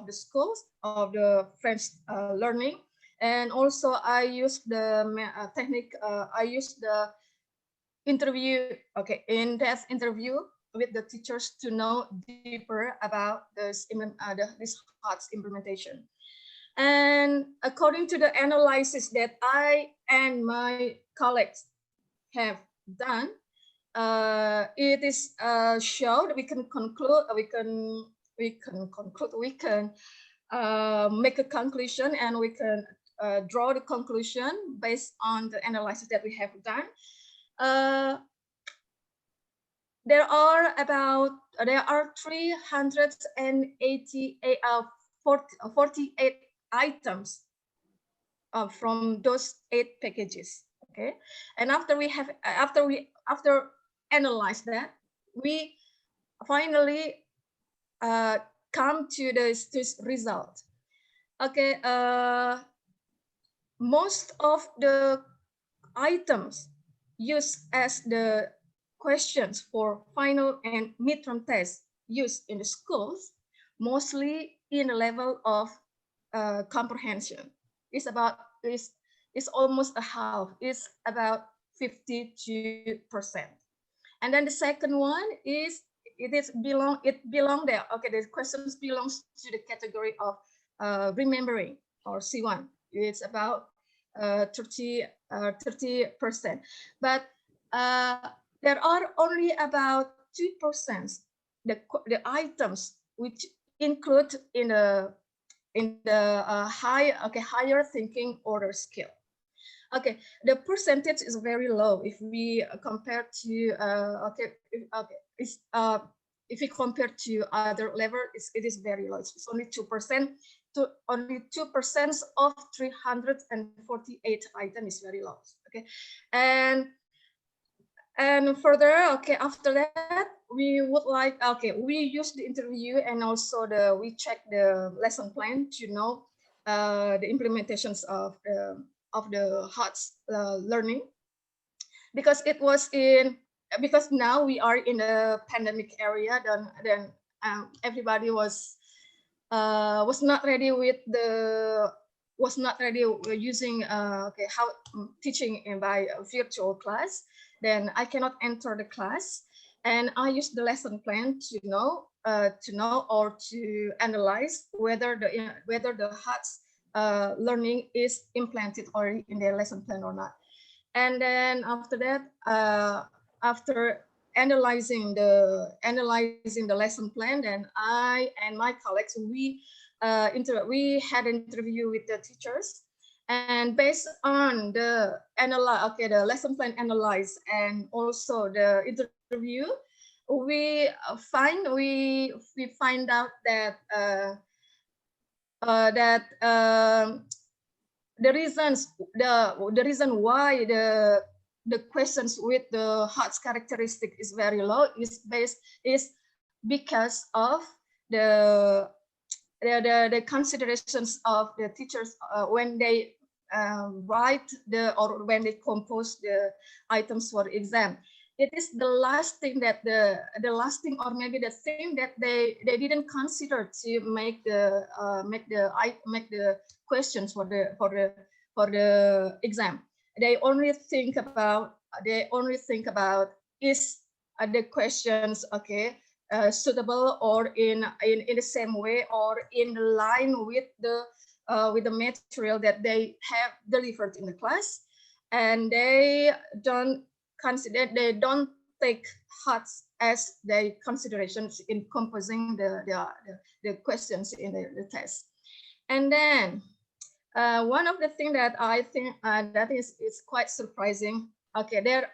schools of the French learning. And also I use the technique. I use the interview, in-depth interview with the teachers to know deeper about this HOTS implementation. And according to the analysis that I and my colleagues have done, it is showed we can make a conclusion, and we can draw the conclusion based on the analysis that we have done. There are 48 items from those 8 packages. Okay, and after analyze that, we finally come to this result. Okay, most of the items used as the questions for final and midterm tests used in the schools, mostly in the level of comprehension. It's almost a half. It's about 52%. And then the second one is it belong there. Okay, the questions belongs to the category of remembering, or C1. It's about 30%. But there are only about 2% the items which include in the higher thinking order scale. Okay, the percentage is very low if we compare to if we compare to other level, it is very low. It's only 2%. Only 2% of 348 items is very low. Okay, and further, okay, after that we would like, okay, we use the interview and also we check the lesson plan to know the implementations of the HOTS learning, because now we are in a pandemic area. Then everybody was not ready using how teaching by virtual class. Then I cannot enter the class, and I use the lesson plan to know or to analyze whether the HOTS learning is implanted already in their lesson plan or not. And then after that, after analyzing the lesson plan, then I and my colleagues, we had an interview with the teachers, and based on the lesson plan analyze and also the interview, we find out that the reason why the questions with the HOTS characteristic is very low is because of the considerations of the teachers when they write or when they compose the items for the exam. It is the last thing or maybe the thing that they didn't consider to make the questions for the exam. They only think about is the questions suitable or in the same way or in line with the material that they have delivered in the class, and they don't take HOTS as their considerations in composing the questions in the test. And then one of the things that I think that is quite surprising. Okay, there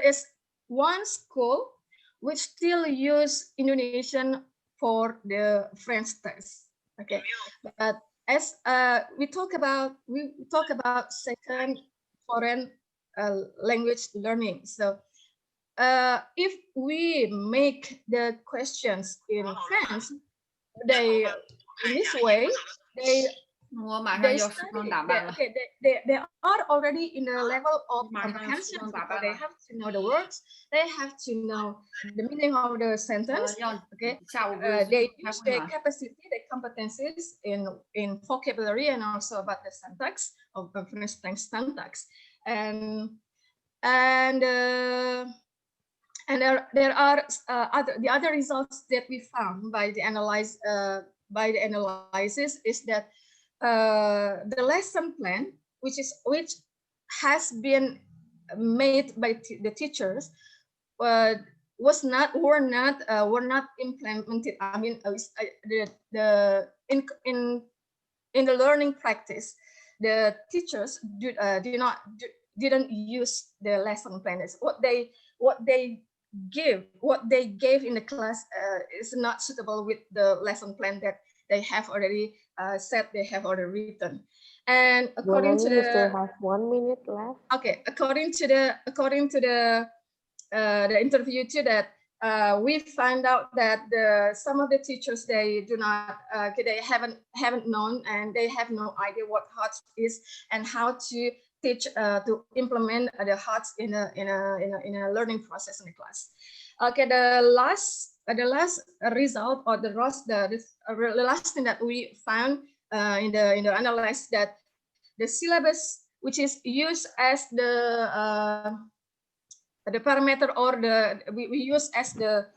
is one school which still use Indonesian for the French test. Okay, but as we talk about second foreign language learning. So if we make the questions in French, they in this way they are already in the level of comprehension. They have to know the words, they have to know the meaning of the sentence. Okay, they use their capacity, their competencies in vocabulary and also about the syntax of French syntax. And there are the other results that we found by the analysis is that the lesson plan, which has been made by the teachers, were not implemented. I mean, in the learning practice. the teachers didn't use the lesson planners. What they gave in the class is not suitable with the lesson plan that they have already said they have already written. And according to you still the have 1 minute left. okay, according to the interview too, that we find out that some of the teachers, they do not they haven't known, and they have no idea what HOTS is and how to teach to implement the HOTS in a learning process in the class. Okay, the last result, or the last thing that we found in the analysis, that the syllabus, which is used as the parameter, or we use as the,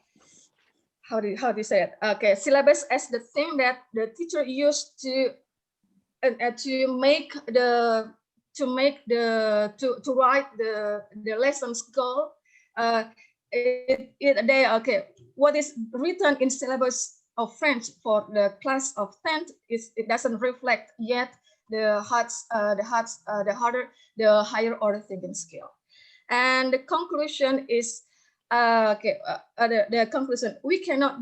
how do you say it? Okay, syllabus as the thing that the teacher used to write the lessons goal. What is written in syllabus of French for the class of 10th it doesn't reflect yet the higher order thinking skill. And the conclusion is the conclusion, we cannot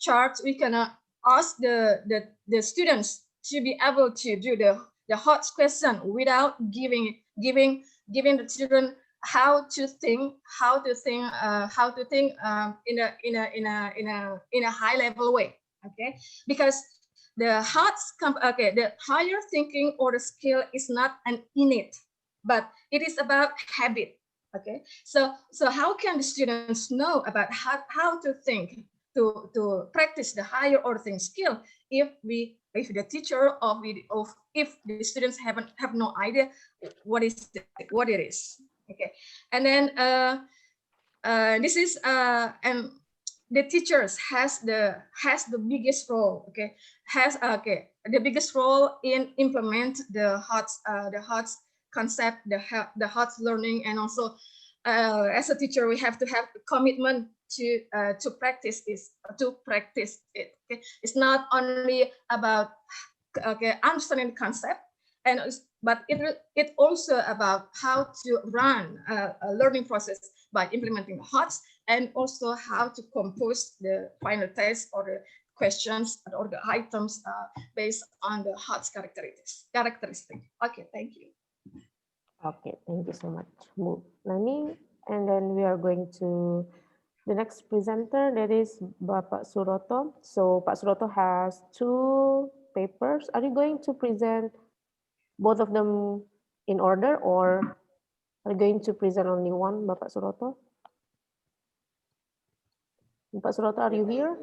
charge, we cannot ask the students to be able to do the HOTS question without giving the children how to think in a high level way. Okay, because the HOTS the higher thinking or the skill is not an innate, but it is about habit. Okay, so how can the students know about how to think, to practice the higher order thinking skill, if the teacher if the students have no idea what it is. Okay, and then this is and the teachers has the biggest role. Okay, the biggest role in implement the HOTS concept, the HOTS learning, and also as a teacher we have to have the commitment to practice it. Okay, it's not only about understanding the concept, but it also about how to run a learning process by implementing the HOTS, and also how to compose the final test or the questions or the items based on the HOTS characteristic. Okay, thank you. Okay, thank you so much, Bu Nani. And then we are going to the next presenter, that is Bapak Suroto. So Pak Suroto has 2 papers. Are you going to present both of them in order, or are you going to present only one, Bapak Suroto? Bapak Suroto, are you here?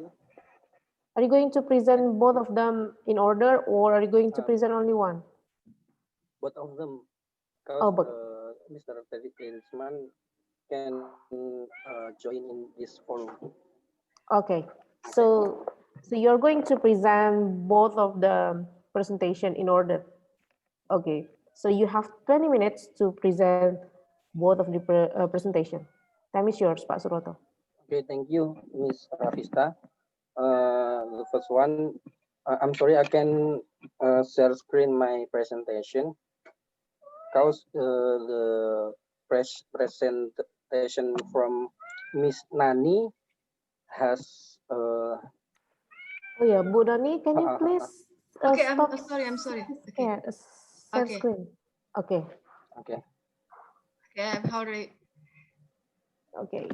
Are you going to present both of them in order, or are you going to present only one? Both of them. Oh, but Mr. Teddy Klinsmann can join in this forum. okay, so you're going to present both of the presentation in order. Okay, so you have 20 minutes to present both of the presentation. Time is yours, Pak Suroto. Okay, thank you, Ms. Rafista. The first one, I'm sorry, I can share screen my presentation, because the presentation from Miss Nani has oh yeah, Bu Nani, can you please okay, stop? I'm sorry. Okay. Yeah, share Okay. screen. Okay. okay. Okay, I've already. Okay.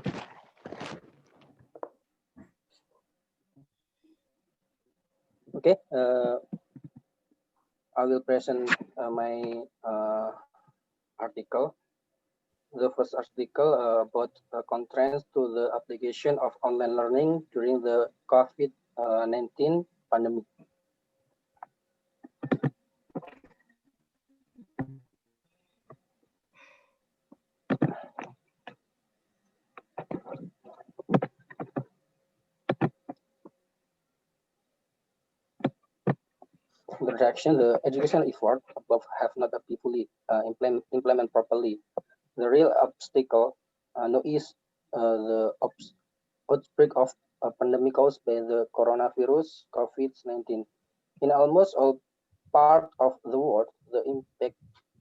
Okay, I will present my article. The first article about contrast to the application of online learning during the COVID-19 pandemic. Introduction, the educational effort above have not been fully implemented properly. The real obstacle now is the outbreak of a pandemic caused by the coronavirus, COVID-19. In almost all part of the world, the impact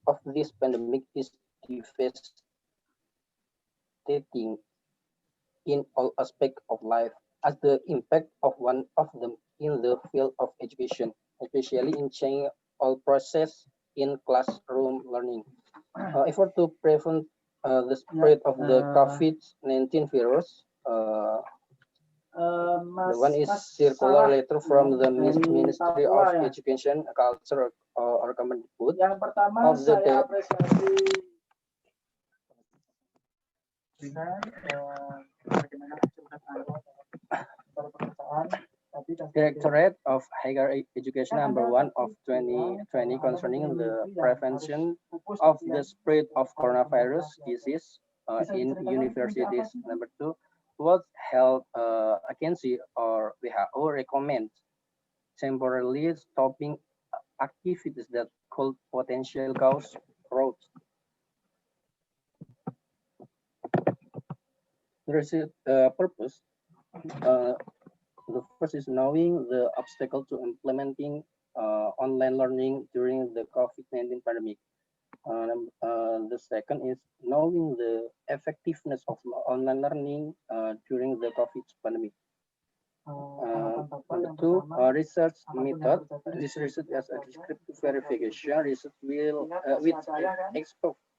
of this pandemic is devastating in all aspects of life, as the impact of one of them in the field of education, especially in changing all process in classroom learning. Effort to prevent the spread of the COVID-19 virus. The one is circular letter from the Ministry of Education, Culture, or Kemendikbud of the day. Directorate of Higher Education #1 of 2020 concerning the prevention of the spread of coronavirus disease in universities. #2, World Health Agency or WHO recommends temporarily stopping activities that could potentially cause growth. There is a purpose. The first is knowing the obstacle to implementing online learning during the COVID-19 pandemic. The second is knowing the effectiveness of online learning during the COVID pandemic. Number two, research method. This research as a descriptive verification research will with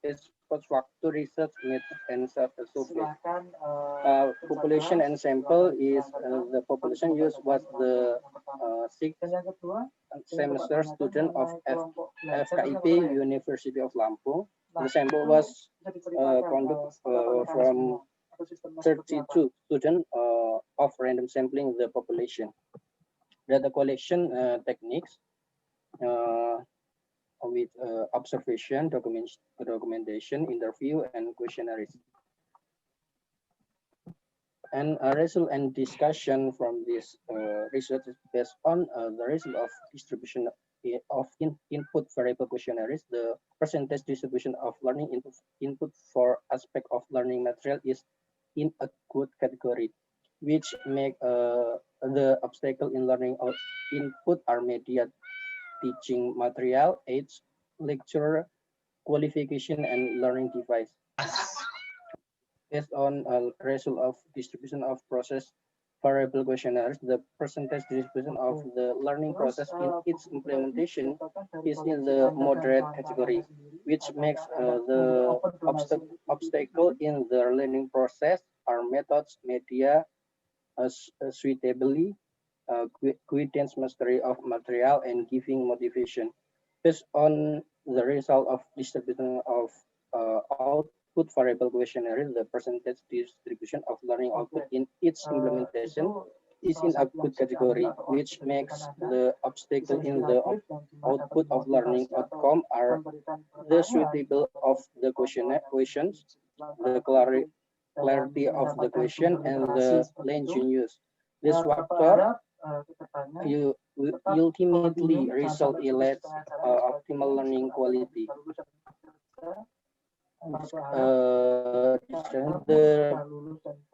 expert factor research method and survey. Population and sample is the population used was the 6th semester student of FKIP University of Lampung. The sample was conducted from 32 students of random sampling the population. Data collection techniques with observation, documentation, interview, and questionnaires. And a result and discussion from this research is based on the result of distribution of input variable questionnaires. The percentage distribution of learning input for aspect of learning material is in a good category, which make the obstacle in learning of input are media, teaching material, age, lecturer, qualification, and learning device. Based on a result of distribution of process variable questionnaires, the percentage distribution of the learning process in its implementation is in the moderate category, which makes the obstacle in the learning process are methods, media, suitably, guidance mastery of material, and giving motivation. Based on the result of distribution of output variable questionnaire, the percentage distribution of learning output in its implementation is in a good category, which makes the obstacle in the output of learning outcome are the suitable of the questions, the clarity of the question, and the use. This factor you ultimately result in optimal learning quality. The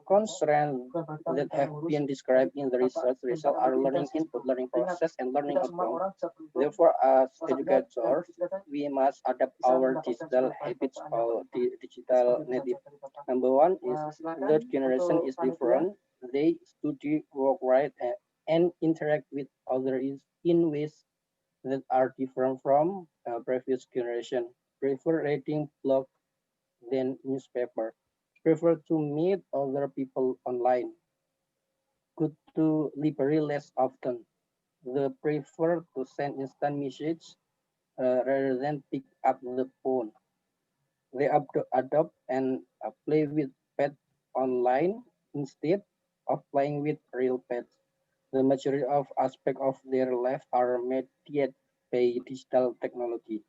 constraints that have been described in the research result are learning input, learning process, and learning outcome. Therefore, as educators, we must adapt our digital habits or digital native. #1 is third generation is different. They study, work, write, and interact with others in ways that are different from previous generation. Prefer reading blog than newspaper. Prefer to meet other people online. Go to library less often. They prefer to send instant message rather than pick up the phone. They adopt and play with pets online instead of playing with real pets. The majority of aspects of their life are mediated by digital technology.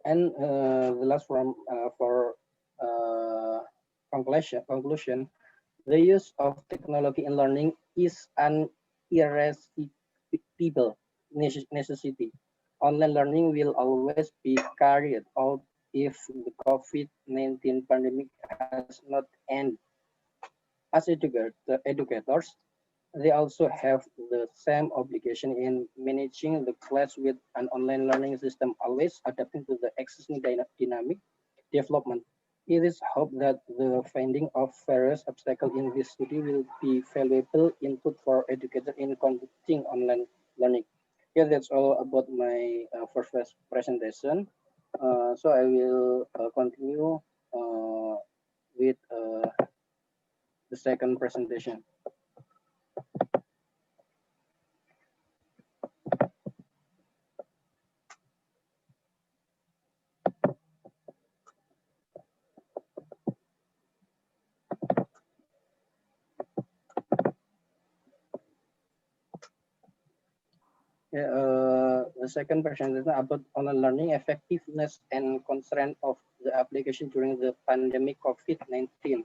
And the last for conclusion, the use of technology in learning is an irresistible necessity. Online learning will always be carried out if the COVID-19 pandemic has not ended. As educators, they also have the same obligation in managing the class with an online learning system, always adapting to the existing dynamic development. It is hoped that the finding of various obstacles in this study will be valuable input for educators in conducting online learning. Yeah, that's all about my first presentation. So I will continue with the second presentation. Yeah, the second presentation about online learning effectiveness and constraint of the application during the pandemic COVID-19.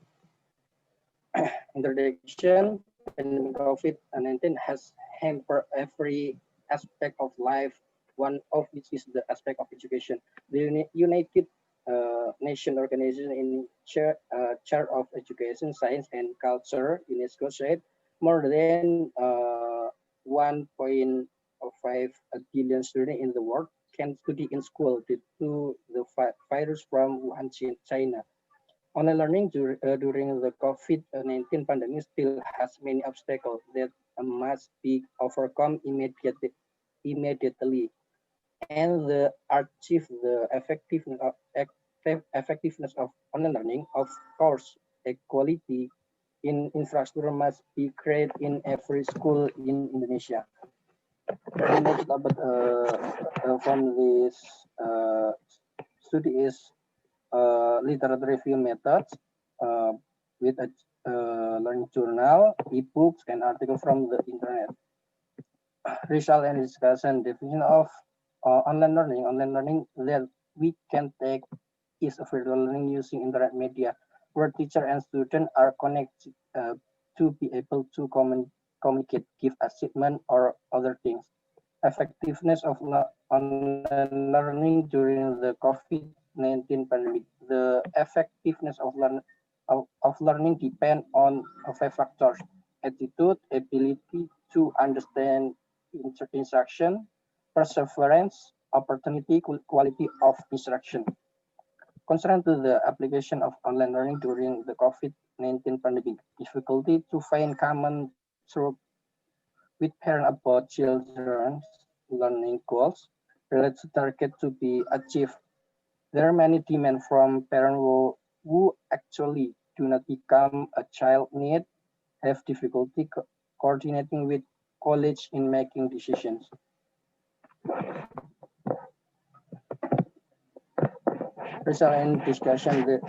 Introduction, pandemic COVID-19 has hampered every aspect of life, one of which is the aspect of education. The United Nations Organization in charge of education, science, and culture, UNESCO said more than 1.5 billion students in the world can study in school due to the virus from Wuhan, China. Online learning during the COVID-19 pandemic still has many obstacles that must be overcome immediately, and the achieve the effectiveness of online learning. Of course, equality in infrastructure must be created in every school in Indonesia. The next about from this study is literature review methods with a learning journal, ebooks, and articles from the internet. Result and discussion definition of online learning. Online learning that we can take is a virtual learning using internet media, where teacher and student are connected to be able to communicate, give assignment, or other things. Effectiveness of online learning during the COVID-19 pandemic. The effectiveness of learning depend on 5 factors: attitude, ability to understand instruction, perseverance, opportunity, quality of instruction. Concerned to the application of online learning during the COVID-19 pandemic, difficulty to find common through with parents about children's learning goals, related target to be achieved. There are many demands from parents who actually do not become a child need, have difficulty coordinating with college in making decisions. Result and discussion.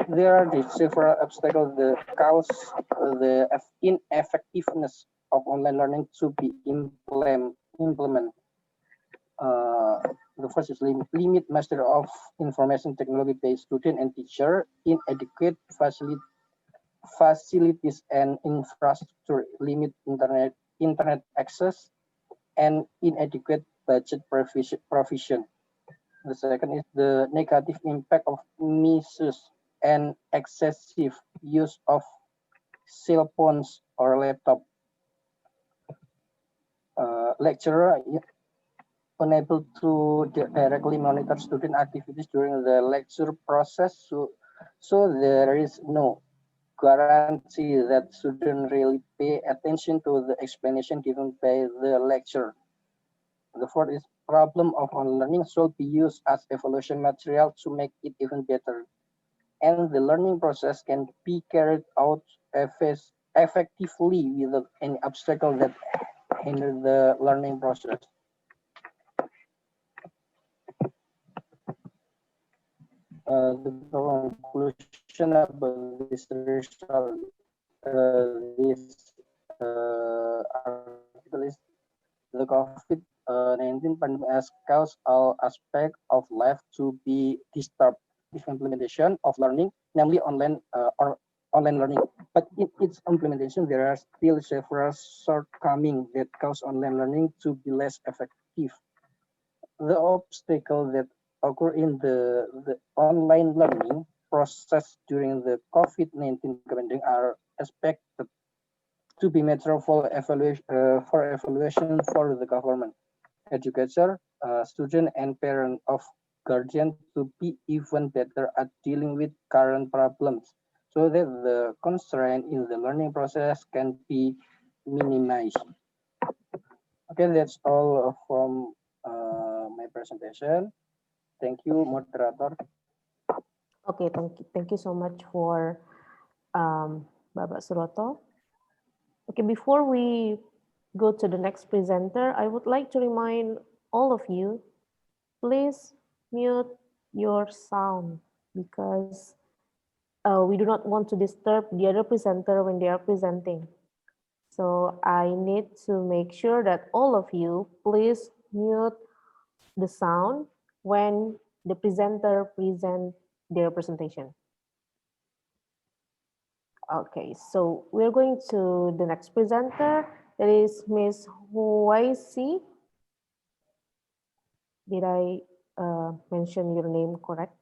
There are several obstacles that cause the ineffectiveness of online learning to be implemented. The first is limit master of information technology based student and teacher, inadequate facilities and infrastructure, limit internet access, and inadequate budget provision. The second is the negative impact of misuse and excessive use of cell phones or laptop. Lecturer unable to directly monitor student activities during the lecture process, so there is no guarantee that students really pay attention to the explanation given by the lecturer. The fourth is problem of online learning should be used as evaluation material to make it even better, and the learning process can be carried out effectively without any obstacle that hinder the learning process. The conclusion about this result, this article is the COVID-19 pandemic has caused all aspects of life to be disturbed. This implementation of learning, namely online or online learning, but in its implementation, there are still several shortcomings that cause online learning to be less effective. The obstacles that occur in the online learning process during the COVID-19 pandemic are expected to be material for evaluation for the government, educator, student, and parent of guardian to be even better at dealing with current problems, so that the constraint in the learning process can be minimized. Okay, that's all from my presentation. Thank you, moderator. Okay, thank you so much for Bapak Suroto. Okay, before we go to the next presenter, I would like to remind all of you, please mute your sound because we do not want to disturb the other presenter when they are presenting. So I need to make sure that all of you please mute the sound when the presenter presents their presentation. Okay, so we're going to the next presenter. That is Ms. Huaisi. Did I mention your name correct?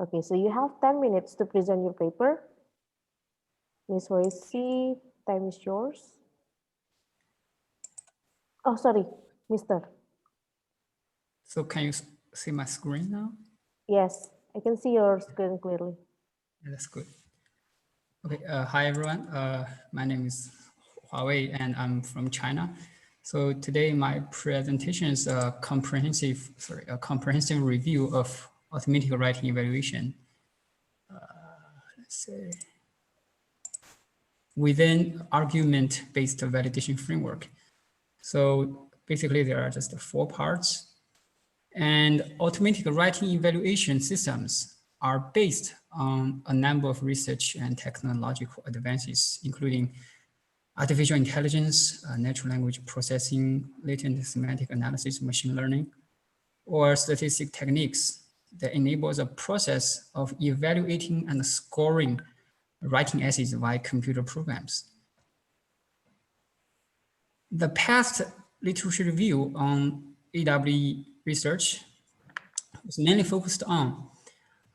Okay, so you have 10 minutes to present your paper. Ms. Huaisi, time is yours. Oh, sorry, Mr. So can you see my screen now? Yes, I can see your screen clearly. Yeah, that's good. Okay, hi everyone. My name is Huawei and I'm from China. So today my presentation is a comprehensive review of automatic writing evaluation. Let's say within argument-based validation framework. So basically there are just 4 parts. And automatic writing evaluation systems are based on a number of research and technological advances, including artificial intelligence, natural language processing, latent semantic analysis, machine learning, or statistic techniques that enables a process of evaluating and scoring writing essays via computer programs. The past literature review on AWE research was mainly focused on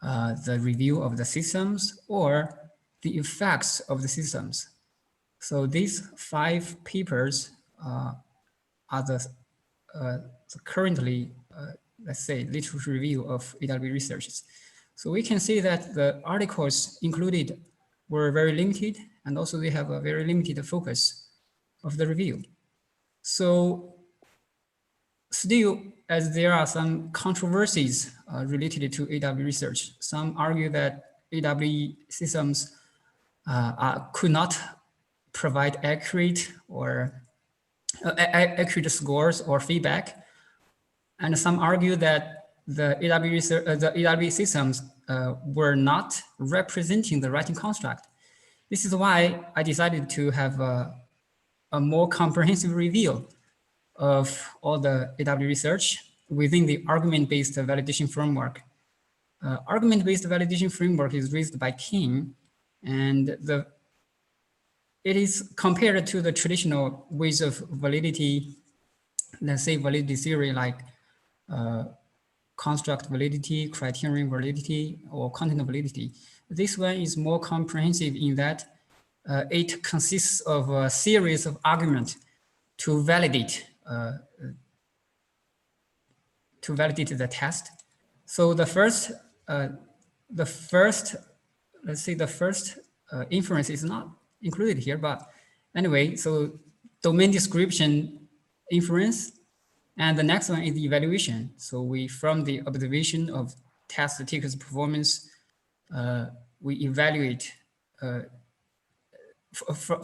the review of the systems or the effects of the systems. So these 5 papers are the currently, let's say, literature review of AWE researches. So we can see that the articles included were very limited, and also they have a very limited focus of the review. So still, as there are some controversies related to AWE research, some argue that AWE systems could not provide accurate or accurate scores or feedback, and some argue that the AWE systems were not representing the writing construct. This is why I decided to have a more comprehensive review of all the AWE research within the argument-based validation framework. Argument-based validation framework is raised by King, and it is compared to the traditional ways of validity, let's say validity theory like construct validity, criterion validity, or content validity. This one is more comprehensive in that it consists of a series of arguments to validate the test. So the first inference is not included here, but anyway, so domain description inference, and the next one is the evaluation. So from the observation of test takers' performance, we evaluate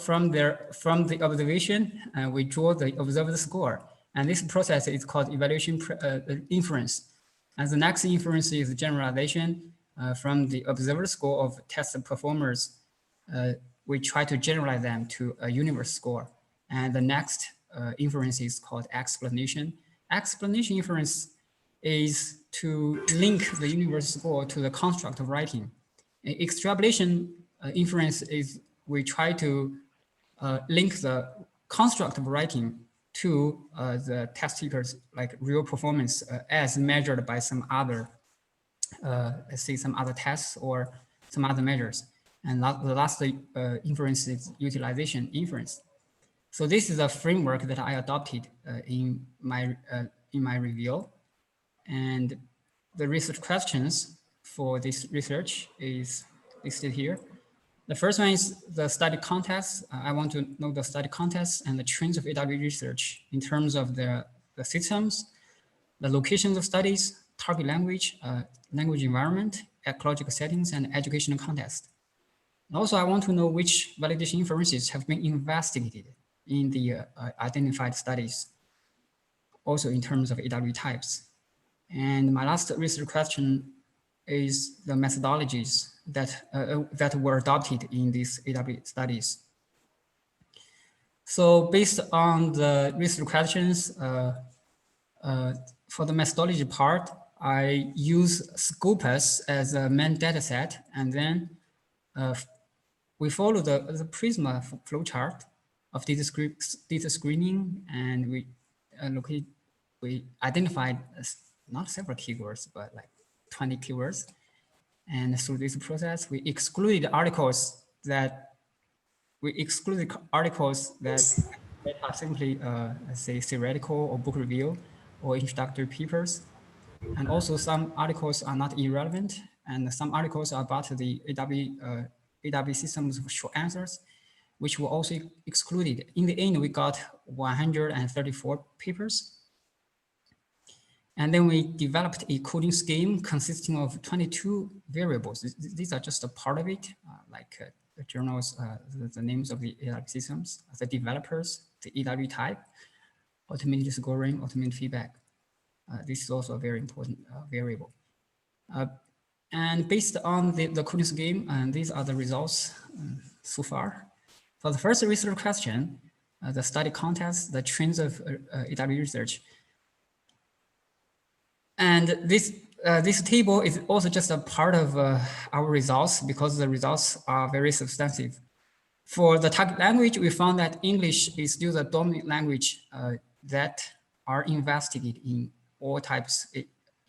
from the observation, we draw the observed score. And this process is called evaluation inference. And the next inference is generalization from the observed score of test performers. We try to generalize them to a universe score. And the next inference is called explanation. Explanation inference is to link the universe score to the construct of writing. Extrapolation inference is we try to link the construct of writing to the test takers, like real performance as measured by some other, let's say some other tests or some other measures. And the last inference is utilization inference. So this is a framework that I adopted in my review. And the research questions for this research is listed here. The first one is the study context. I want to know the study context and the trends of AW research in terms of the systems, the locations of studies, target language, language environment, ecological settings, and educational context. And also, I want to know which validation inferences have been investigated in the identified studies, also in terms of AW types. And my last research question is the methodologies that were adopted in these AW studies. So based on the research questions, for the methodology part, I use Scopus as a main data set, and then we follow the Prisma flowchart of data screening, and we identified not several keywords, but like 20 keywords. And through this process, we excluded articles that are simply, let's say, theoretical or book review or introductory papers. And also some articles are not irrelevant, and some articles are about the AW systems of short answers, which were also excluded. In the end, we got 134 papers. And then we developed a coding scheme consisting of 22 variables. These are just a part of it, like the journals, the names of the AW systems, the developers, the AW type, automated scoring, automated feedback. This is also a very important variable. And based on the coding scheme, and these are the results so far. For the first research question, the study context, the trends of AW research. And this table is also just a part of our results because the results are very substantive. For the target language, we found that English is still the dominant language that are investigated in all types,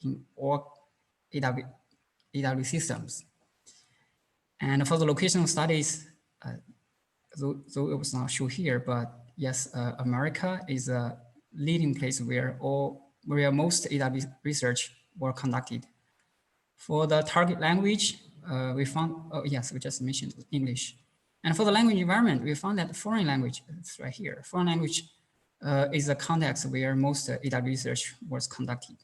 in all AW systems. And for the locational studies, though it was not shown here, but yes, America is a leading place where most AW research were conducted. For the target language, we found, yes, we just mentioned English. And for the language environment, we found that foreign language, it's right here. Foreign language is a context where most AW research was conducted.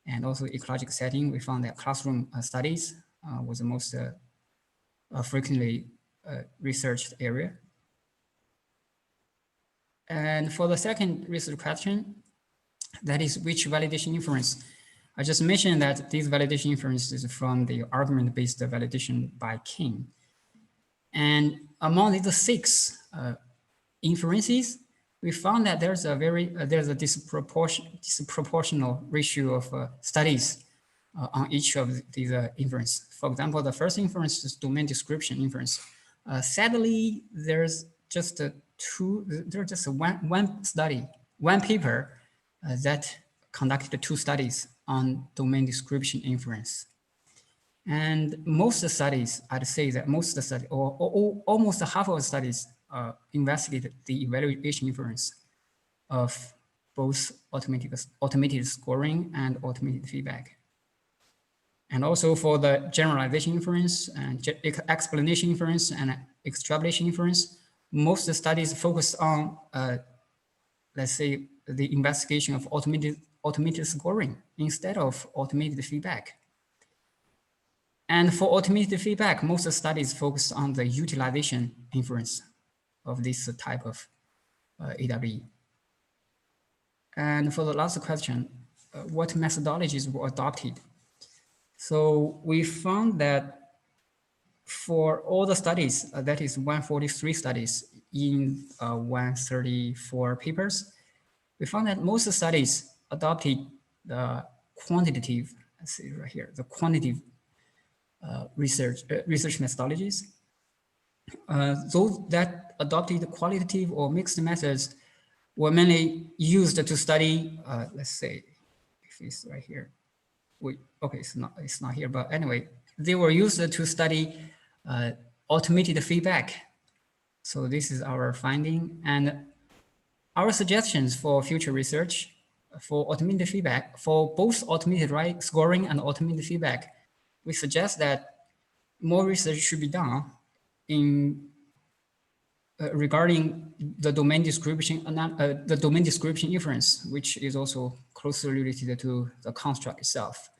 And also ecological setting, we found that classroom studies was the most frequently researched area. And for the second research question, that is which validation inference? I just mentioned that these validation inferences from the argument-based validation by King. And among these 6 inferences, we found that there's a disproportional ratio of studies on each of these inference. For example, the first inference is domain description inference. Sadly, there's just one paper that conducted 2 studies on domain description inference. And most studies, I'd say that most studies, or almost half of the studies investigated the evaluation inference of both automated scoring and automated feedback. And also for the generalization inference and explanation inference and extrapolation inference, most studies focus on, let's say, the investigation of automated scoring instead of automated feedback. And for automated feedback, most studies focus on the utilization inference of this type of AWE. And for the last question, what methodologies were adopted? So we found that for all the studies, that is 143 studies in 134 papers, we found that most studies adopted the quantitative, let's see right here, the quantitative research methodologies. Those that adopted qualitative or mixed methods were mainly used to study, let's say, if it's right here, okay, it's not here, but anyway, they were used to study automated feedback. So this is our finding, and our suggestions for future research for automated feedback, for both automated scoring and automated feedback. We suggest that more research should be done in regarding the domain description inference, which is also closely related to the construct itself.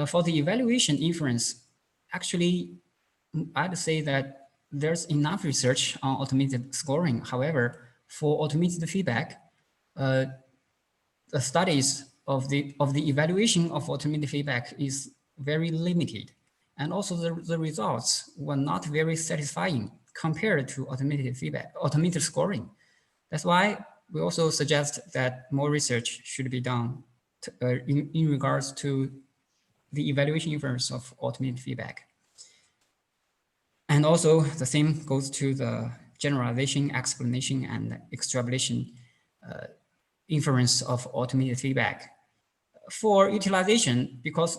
For the evaluation inference, actually, I'd say that there's enough research on automated scoring. However, for automated feedback, the studies of the evaluation of automated feedback is very limited, and also the results were not very satisfying compared to automated scoring. That's why we also suggest that more research should be done in regards to the evaluation inference of automated feedback. And also the same goes to the generalization, explanation, and extrapolation inference of automated feedback. For utilization, because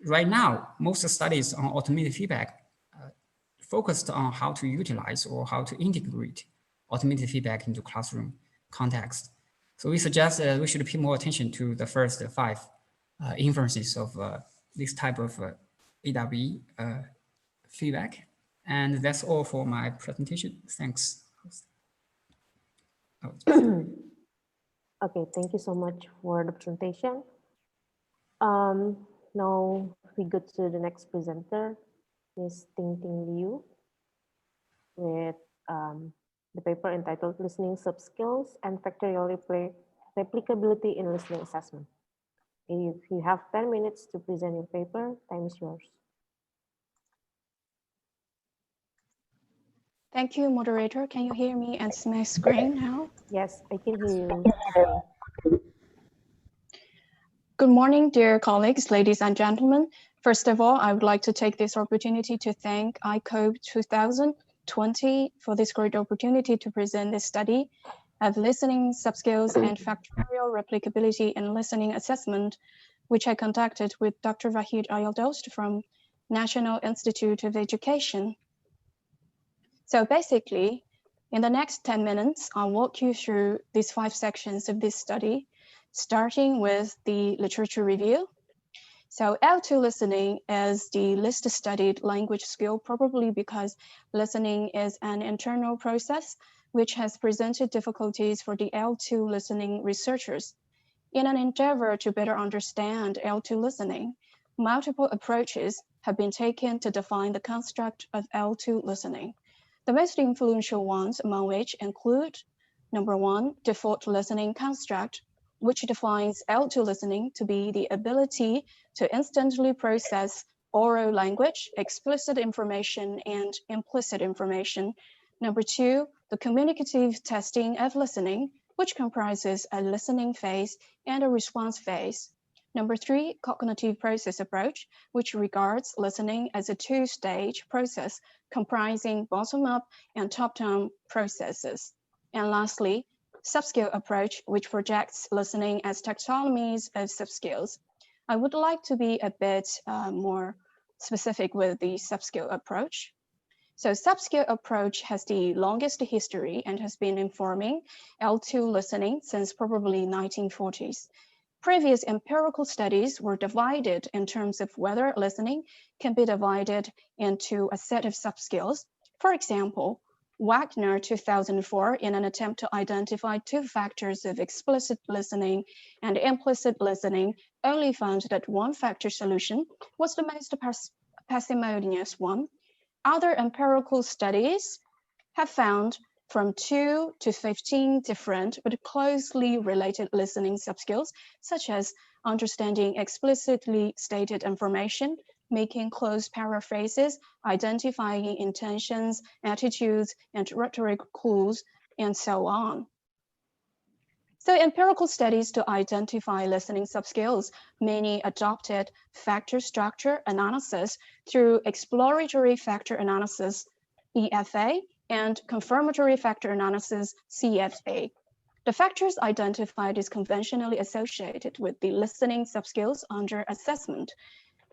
right now, most studies on automated feedback focused on how to utilize or how to integrate automated feedback into classroom context. So we suggest that we should pay more attention to the first 5 inferences of this type of AWE feedback. And that's all for my presentation. Thanks. Okay, thank you so much for the presentation. Now we go to the next presenter, Ms. Ting Liu, with the paper entitled Listening Subskills and Factorial Replicability in Listening Assessment. If you have 10 minutes to present your paper, time is yours. Thank you, moderator. Can you hear me and see my screen now? Yes, I can hear you. Okay. Good morning, dear colleagues, ladies and gentlemen. First of all, I would like to take this opportunity to thank ICOPE 2020 for this great opportunity to present this study of listening subskills and factorial replicability in listening assessment, which I conducted with Dr. Vahid Ayaldost from National Institute of Education. So basically, in the next 10 minutes, I'll walk you through these 5 sections of this study, starting with the literature review. So L2 listening is the least studied language skill, probably because listening is an internal process which has presented difficulties for the L2 listening researchers. In an endeavor to better understand L2 listening, multiple approaches have been taken to define the construct of L2 listening. The most influential ones among which include, number 1, default listening construct, which defines L2 listening to be the ability to instantly process oral language, explicit information, and implicit information. Number 2, the communicative testing of listening, which comprises a listening phase and a response phase. Number 3, cognitive process approach, which regards listening as a 2-stage process comprising bottom-up and top-down processes. And lastly, subskill approach, which projects listening as taxonomies of subskills. I would like to be a bit more specific with the subskill approach. So subskill approach has the longest history and has been informing L2 listening since probably 1940s. Previous empirical studies were divided in terms of whether listening can be divided into a set of subskills. For example, Wagner 2004, in an attempt to identify 2 factors of explicit listening and implicit listening, only found that 1-factor solution was the most parsimonious one. Other empirical studies have found from 2 to 15 different but closely related listening subskills, such as understanding explicitly stated information, making close paraphrases, identifying intentions, attitudes, and rhetoric clues, and so on. So empirical studies to identify listening subskills, many adopted factor structure analysis through exploratory factor analysis, EFA, and confirmatory factor analysis, CFA. The factors identified is conventionally associated with the listening subskills under assessment.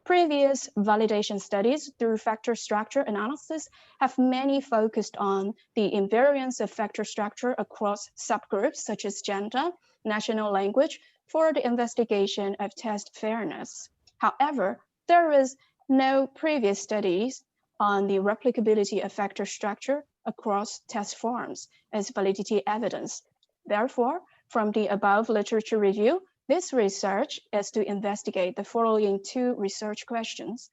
Previous validation studies through factor structure analysis have mainly focused on the invariance of factor structure across subgroups such as gender, national language, for the investigation of test fairness. However, there is no previous studies on the replicability of factor structure across test forms as validity evidence. Therefore, from the above literature review, this research is to investigate the following two research questions.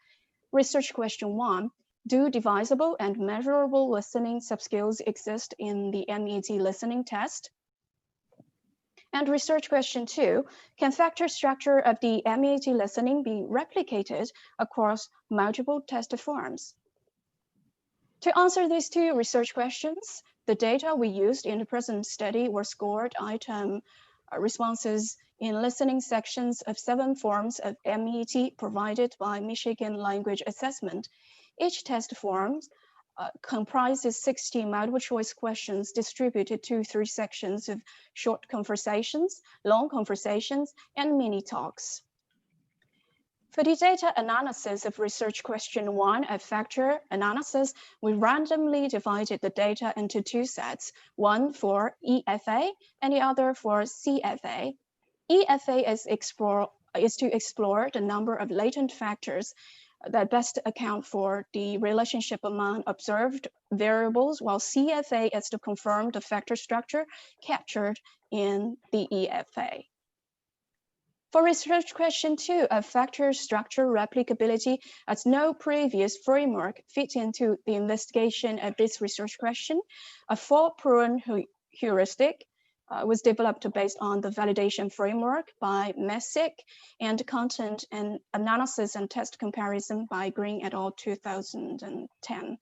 Research question 1, do divisible and measurable listening subskills exist in the MET listening test? And research question 2, can factor structure of the MET listening be replicated across multiple test forms? To answer these two research questions, the data we used in the present study were scored item responses in listening sections of 7 forms of MET provided by Michigan Language Assessment. Each test form comprises 60 multiple choice questions distributed to 3 sections of short conversations, long conversations, and mini talks. For the data analysis of research question 1 of factor analysis, we randomly divided the data into 2 sets, one for EFA and the other for CFA. EFA is to explore the number of latent factors that best account for the relationship among observed variables, while CFA is to confirm the factor structure captured in the EFA. For research question 2 of factor structure replicability, as no previous framework fit into the investigation of this research question, a 4-pronged heuristic was developed based on the validation framework by Messick and content and analysis and test comparison by Green et al. 2010.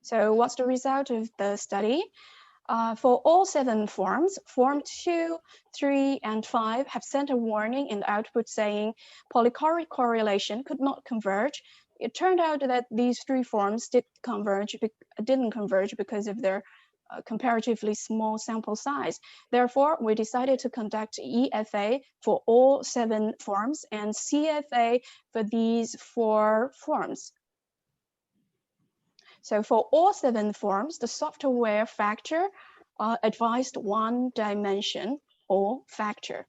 So what's the result of the study? For all 7 forms, Form 2, 3, and 5 have sent a warning in the output saying polychoric correlation could not converge. It turned out that these 3 forms didn't converge because of their comparatively small sample size. Therefore, we decided to conduct EFA for all 7 forms and CFA for these 4 forms. So for all 7 forms, the software factor advised 1 dimension or factor.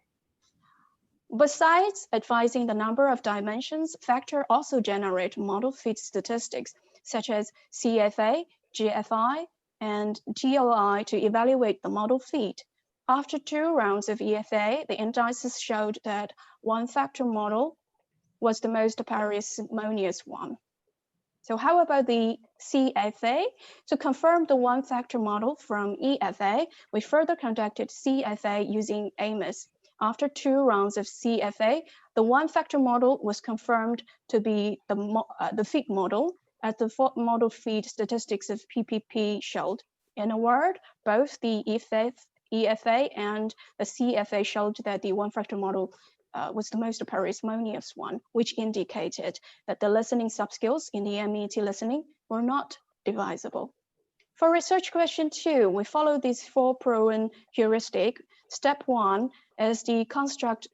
Besides advising the number of dimensions, factor also generate model fit statistics such as CFA, GFI, and GOI to evaluate the model fit. After 2 rounds of EFA, the indices showed that 1 factor model was the most parsimonious one. So how about the CFA? To confirm the 1 factor model from EFA, we further conducted CFA using AMOS. After 2 rounds of CFA, the 1 factor model was confirmed to be the fit model, as the model fit statistics of PPP showed. In a word, both the EFA and the CFA showed that the 1 factor model was the most parsimonious one, which indicated that the listening subskills in the MET listening were not divisible. For research question 2, we follow this 4-pronged heuristic. Step 1 is the construct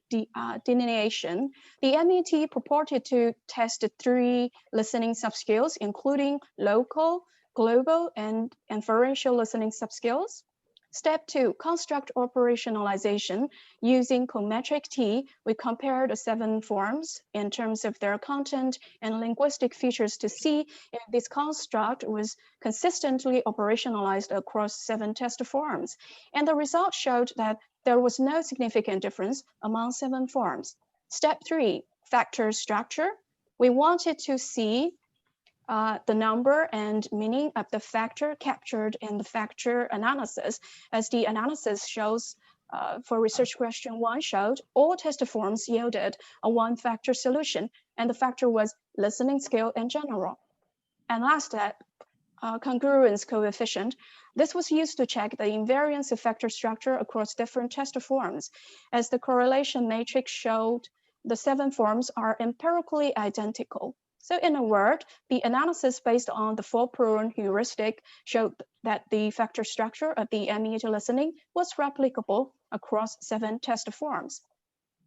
delineation. The MET purported to test 3 listening subskills, including local, global, and inferential listening subskills. Step 2, construct operationalization. Using cometric T, we compared the 7 forms in terms of their content and linguistic features to see if this construct was consistently operationalized across 7 test forms. And the results showed that there was no significant difference among 7 forms. Step 3, factor structure. We wanted to see the number and meaning of the factor captured in the factor analysis, as the analysis shows for research question 1 showed all test forms yielded a 1 factor solution, and the factor was listening skill in general. And last step, congruence coefficient. This was used to check the invariance of factor structure across different test forms, as the correlation matrix showed the 7 forms are empirically identical. So in a word, the analysis based on the 4-pronged heuristic showed that the factor structure of the MET listening was replicable across 7 test forms.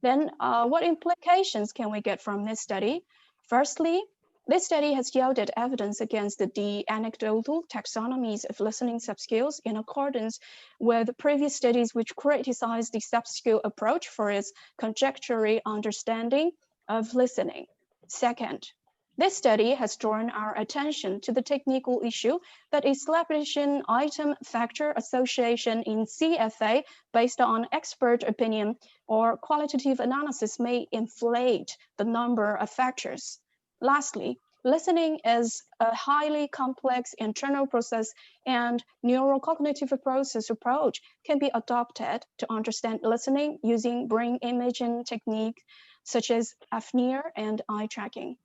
Then what implications can we get from this study? Firstly, this study has yielded evidence against the anecdotal taxonomies of listening subskills in accordance with previous studies which criticized the subskill approach for its conjectural understanding of listening. Second, this study has drawn our attention to the technical issue that establishing item-factor association in CFA based on expert opinion or qualitative analysis may inflate the number of factors. Lastly, listening is a highly complex internal process, and neurocognitive process approach can be adopted to understand listening using brain imaging techniques such as FNIR and eye tracking.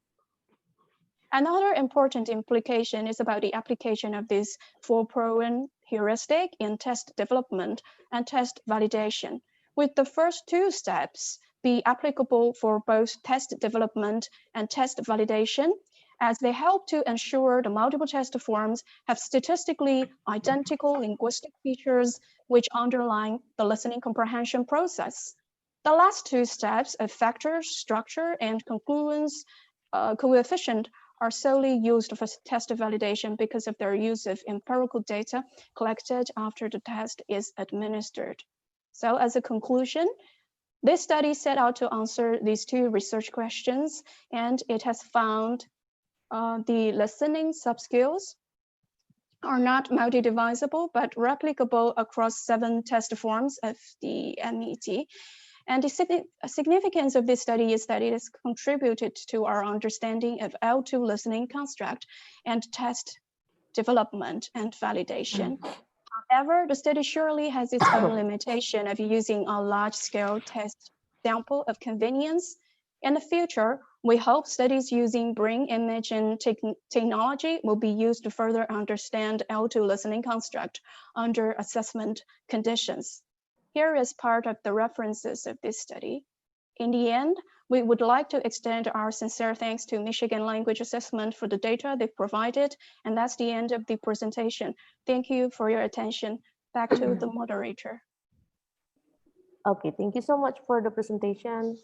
Another important implication is about the application of this four-pronged heuristic in test development and test validation, with the first two steps be applicable for both test development and test validation, as they help to ensure the multiple test forms have statistically identical linguistic features which underlie the listening comprehension process. The last two steps of factor, structure, and congruence coefficient are solely used for test validation because of their use of empirical data collected after the test is administered. So as a conclusion, this study set out to answer these two research questions, and it has found the listening subskills are not multi-divisible, but replicable across 7 test forms of the MET. And the significance of this study is that it has contributed to our understanding of L2 listening construct and test development and validation. However, the study surely has its own limitation of using a large-scale test sample of convenience. In the future, we hope studies using brain imaging technology will be used to further understand L2 listening construct under assessment conditions. Here is part of the references of this study. In the end, we would like to extend our sincere thanks to Michigan Language Assessment for the data they've provided, and that's the end of the presentation. Thank you for your attention. Back to the moderator. Okay, thank you so much for the presentation.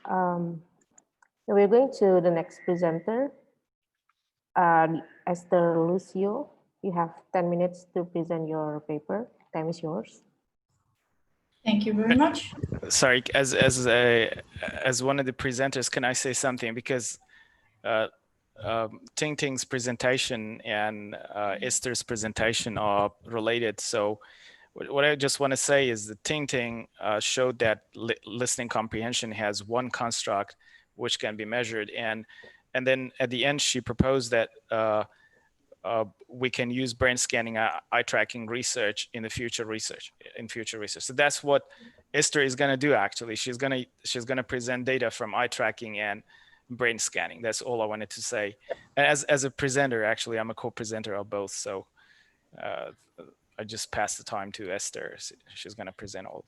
We're going to the next presenter, Esther Lucio. You have 10 minutes to present your paper. Time is yours. Thank you very much. Sorry, as one of the presenters, can I say something? Because Ting Ting's presentation and Esther's presentation are related. So what I just want to say is that Ting Ting showed that listening comprehension has one construct which can be measured, and then at the end she proposed that we can use brain scanning, eye tracking research in the future research. So that's what Esther is going to do. Actually, she's going to present data from eye tracking and brain scanning. That's all I wanted to say. As a presenter, actually, I'm a co-presenter of both. So I just passed the time to Esther. She's going to present all.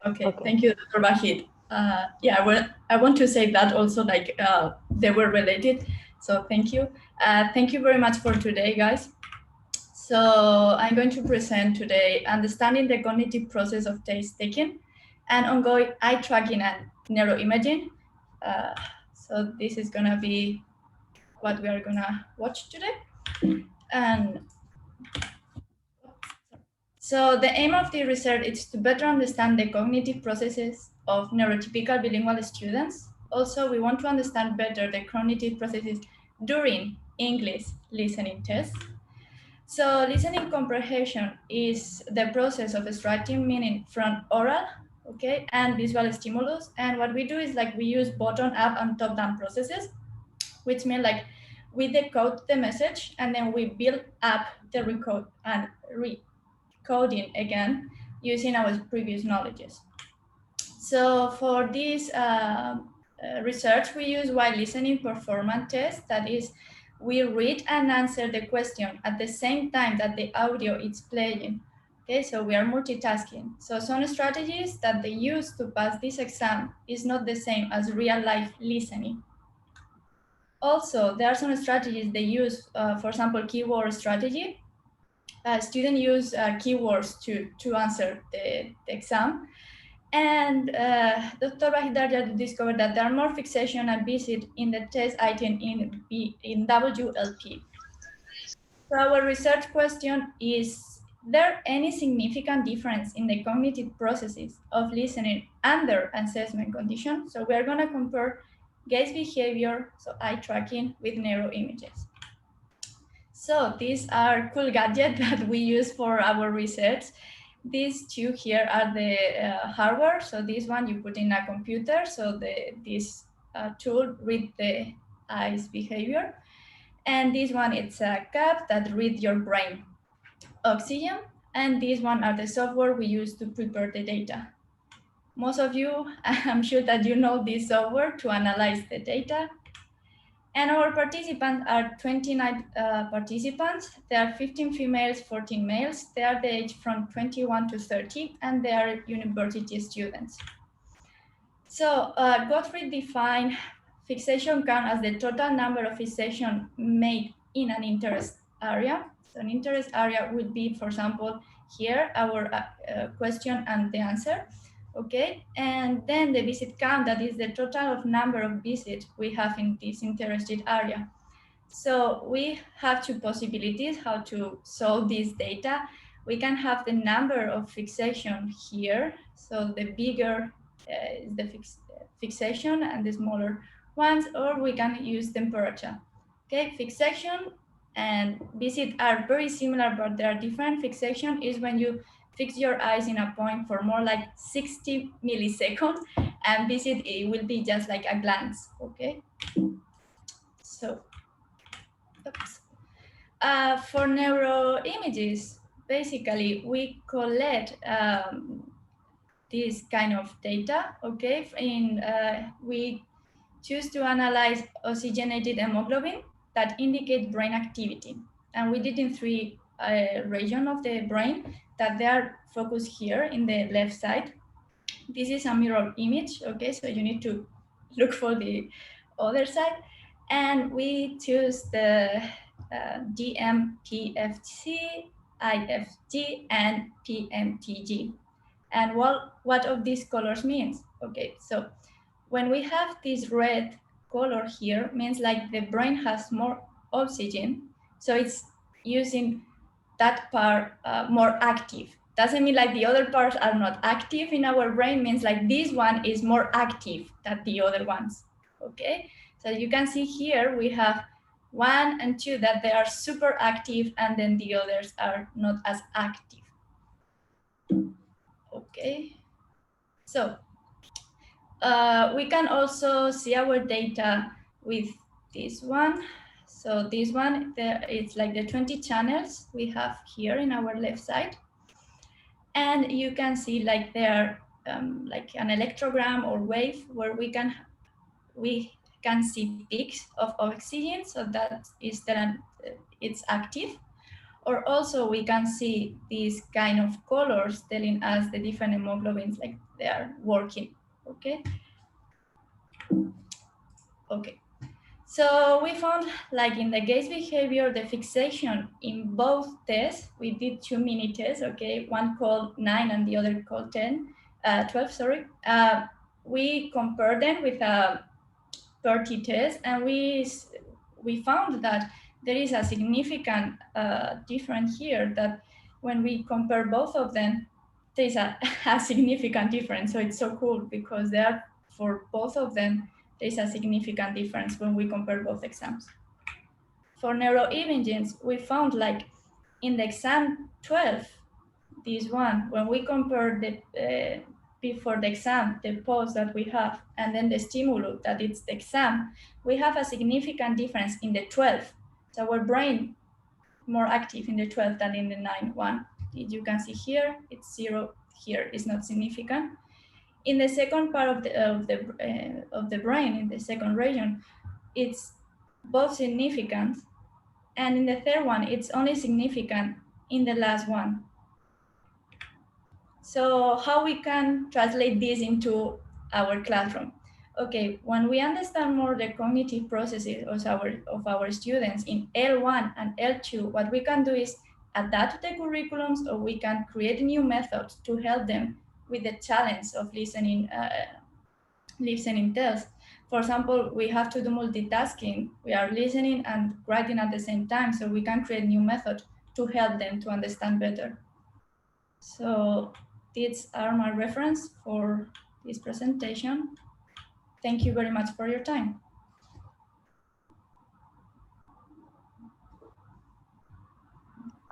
Okay, thank you, Dr. Bahid. Yeah, I want to say that also, like they were related. So thank you. Thank you very much for today, guys. So I'm going to present today understanding the cognitive process of taste taking and ongoing eye tracking and neuroimaging. So this is gonna be what we are gonna watch today. And so the aim of the research is to better understand the cognitive processes of neurotypical bilingual students. Also, we want to understand better the cognitive processes during English listening tests. So listening comprehension is the process of extracting meaning from oral, okay, and visual stimulus. And what we do is like we use bottom-up and top-down processes, which mean like we decode the message and then we build up the recode and recoding again using our previous knowledges. So for this research, we use while listening performance test. That is, we read and answer the question at the same time that the audio is playing. Okay, so we are multitasking. So some strategies that they use to pass this exam is not the same as real life listening. Also, there are some strategies they use, for example, keyword strategy. Students use keywords to answer the exam. And Dr. Wahidar discovered that there are more fixation and visit in the test item in WLP. So our research question is there any significant difference in the cognitive processes of listening under assessment conditions? So we are going to compare gaze behavior, so eye tracking, with neuroimages. So these are cool gadgets that we use for our research. These two here are the hardware. So this one you put in a computer. So this tool reads the eye's behavior. And this one, it's a cap that reads your brain oxygen. And these one are the software we use to prepare the data. Most of you, I'm sure that you know this software to analyze the data. And our participants are 29 participants. There are 15 females, 14 males. They are the age from 21 to 30, and they are university students. So Gottfried defined fixation count as the total number of fixation made in an interest area. So an interest area would be, for example, here, our question and the answer. Okay, and then the visit count, that is the total of number of visits we have in this interested area. So we have two possibilities how to solve this data. We can have the number of fixation here. So the bigger is the fixation and the smaller ones, or we can use temperature. Okay, fixation and visit are very similar, but they are different. Fixation is when you fix your eyes in a point for more like 60 milliseconds, and visit it will be just like a glance. Okay, so oops. For neuroimages, basically we collect this kind of data. Okay, we choose to analyze oxygenated hemoglobin that indicate brain activity, and we did in 3 regions of the brain that they are focused here in the left side. This is a mirror image. Okay, so you need to look for the other side, and we choose the DMPFC, IFG, and PMTG. And what of these colors means? Okay, so when we have this red color here, means like the brain has more oxygen, so it's using that part more active. Doesn't mean like the other parts are not active in our brain, means like this one is more active than the other ones. Okay, so you can see here we have 1 and 2 that they are super active, and then the others are not as active. Okay, so we can also see our data with this one. So this one, it's like the 20 channels we have here in our left side. And you can see like there like an electrogram or wave where we can see peaks of oxygen, so that is that it's active. Or also we can see these kind of colors telling us the different hemoglobins, like they are working. Okay. Okay. So we found, like in the gaze behavior, the fixation in both tests. We did 2 mini tests, okay, one called 9 and the other called 12, sorry. We compared them with a 30 test, and we found that there is a significant difference here, that when we compare both of them, there's a significant difference. So it's so cool because there, for both of them, there's a significant difference when we compare both exams. For neuroimaging, we found like in the exam 12, this one, when we compare the before the exam, the pause that we have, and then the stimulus that it's the exam, we have a significant difference in the 12. So our brain more active in the 12 than in the 9 one. You can see here, it's 0, here is not significant. In the second part of the brain, in the second region, it's both significant, and in the third one, it's only significant in the last one. So how we can translate this into our classroom? Okay, when we understand more the cognitive processes of our students in L1 and L2, what we can do is adapt the curriculums, or we can create new methods to help them with the challenge of listening tests. For example, we have to do multitasking. We are listening and writing at the same time, so we can create new methods to help them to understand better. So these are my reference for this presentation. Thank you very much for your time.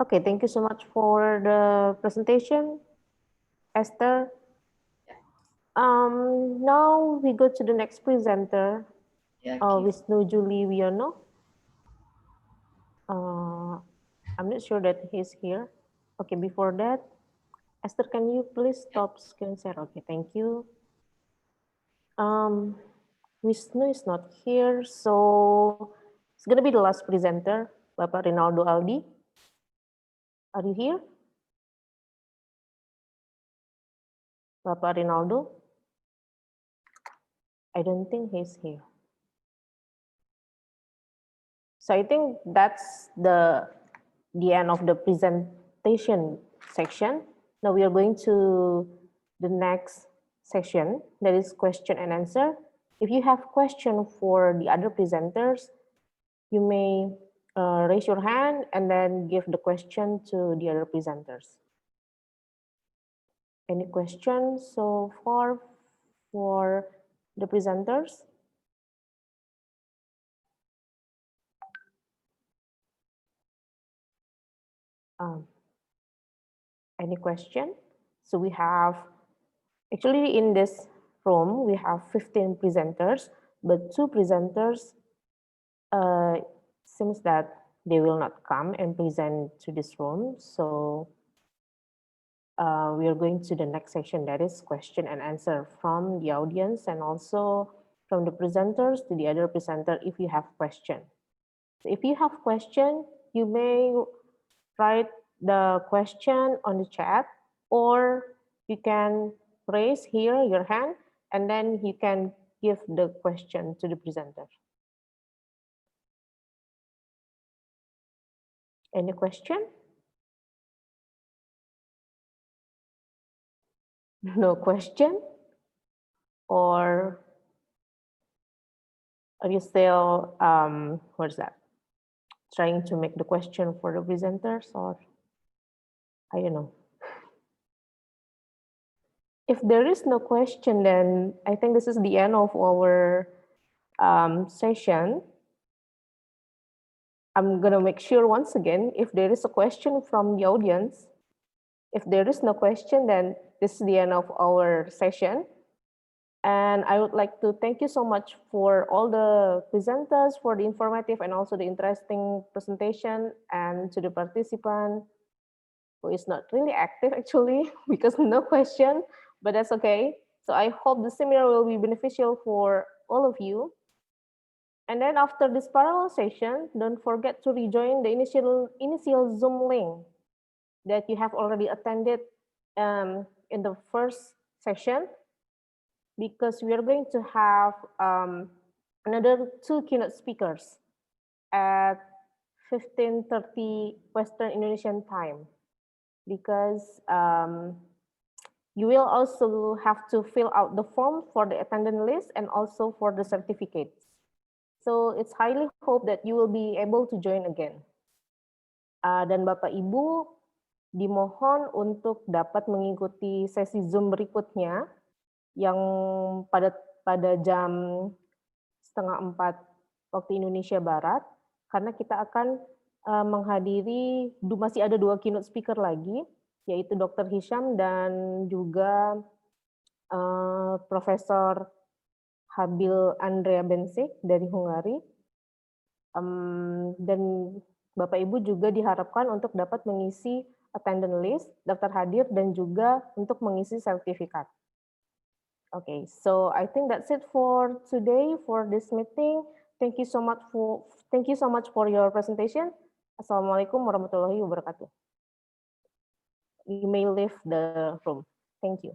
Okay, thank you so much for the presentation, Esther. Now we go to the next presenter, Wisnu Julie Wiono. I'm not sure that he's here. Okay, before that, Esther, can you please stop screen share? Okay, thank you. Wisnu is not here, so it's gonna be the last presenter, Bapak Rinaldo Aldi. Are you here? Bapak Rinaldo? I don't think he's here. So I think that's the end of the presentation section. Now we are going to the next section, that is question and answer. If you have question for the other presenters, you may raise your hand and then give the question to the other presenters. Any questions so far for the presenters? Any question? So we have, actually in this room, we have 15 presenters, but 2 presenters seems that they will not come and present to this room. So we are going to the next section, that is question and answer from the audience and also from the presenters to the other presenter if you have question. So if you have question, you may write the question on the chat, or you can raise here your hand and then you can give the question to the presenter. Any question? No question? Or are you still, what is that? Trying to make the question for the presenters, or I don't know. If there is no question, then I think this is the end of our session. I'm gonna make sure once again, if there is a question from the audience, if there is no question, then this is the end of our session. And I would like to thank you so much for all the presenters for the informative and also the interesting presentation, and to the participant who is not really active actually because no question, but that's okay. So I hope the seminar will be beneficial for all of you. And then after this parallel session, don't forget to rejoin the initial Zoom link that you have already attended in the first session, because we are going to have another 2 keynote speakers at 15:30 Western Indonesian time, because you will also have to fill out the form for the attendance list and also for the certificates. So it's highly hoped that you will be able to join again. Dan Bapak Ibu dimohon untuk dapat mengikuti sesi Zoom berikutnya yang pada jam 3:30 waktu Indonesia Barat, karena kita akan menghadiri, masih ada 2 keynote speaker lagi, yaitu Dr. Hisham dan juga Profesor Habil Andrea Bensik dari Hungari. Dan Bapak Ibu juga diharapkan untuk dapat mengisi attendance list, daftar hadir, dan juga untuk mengisi sertifikat. Okay, so I think that's it for today for this meeting. Thank you so much for your presentation. Assalamualaikum warahmatullahi wabarakatuh. You may leave the room. Thank you.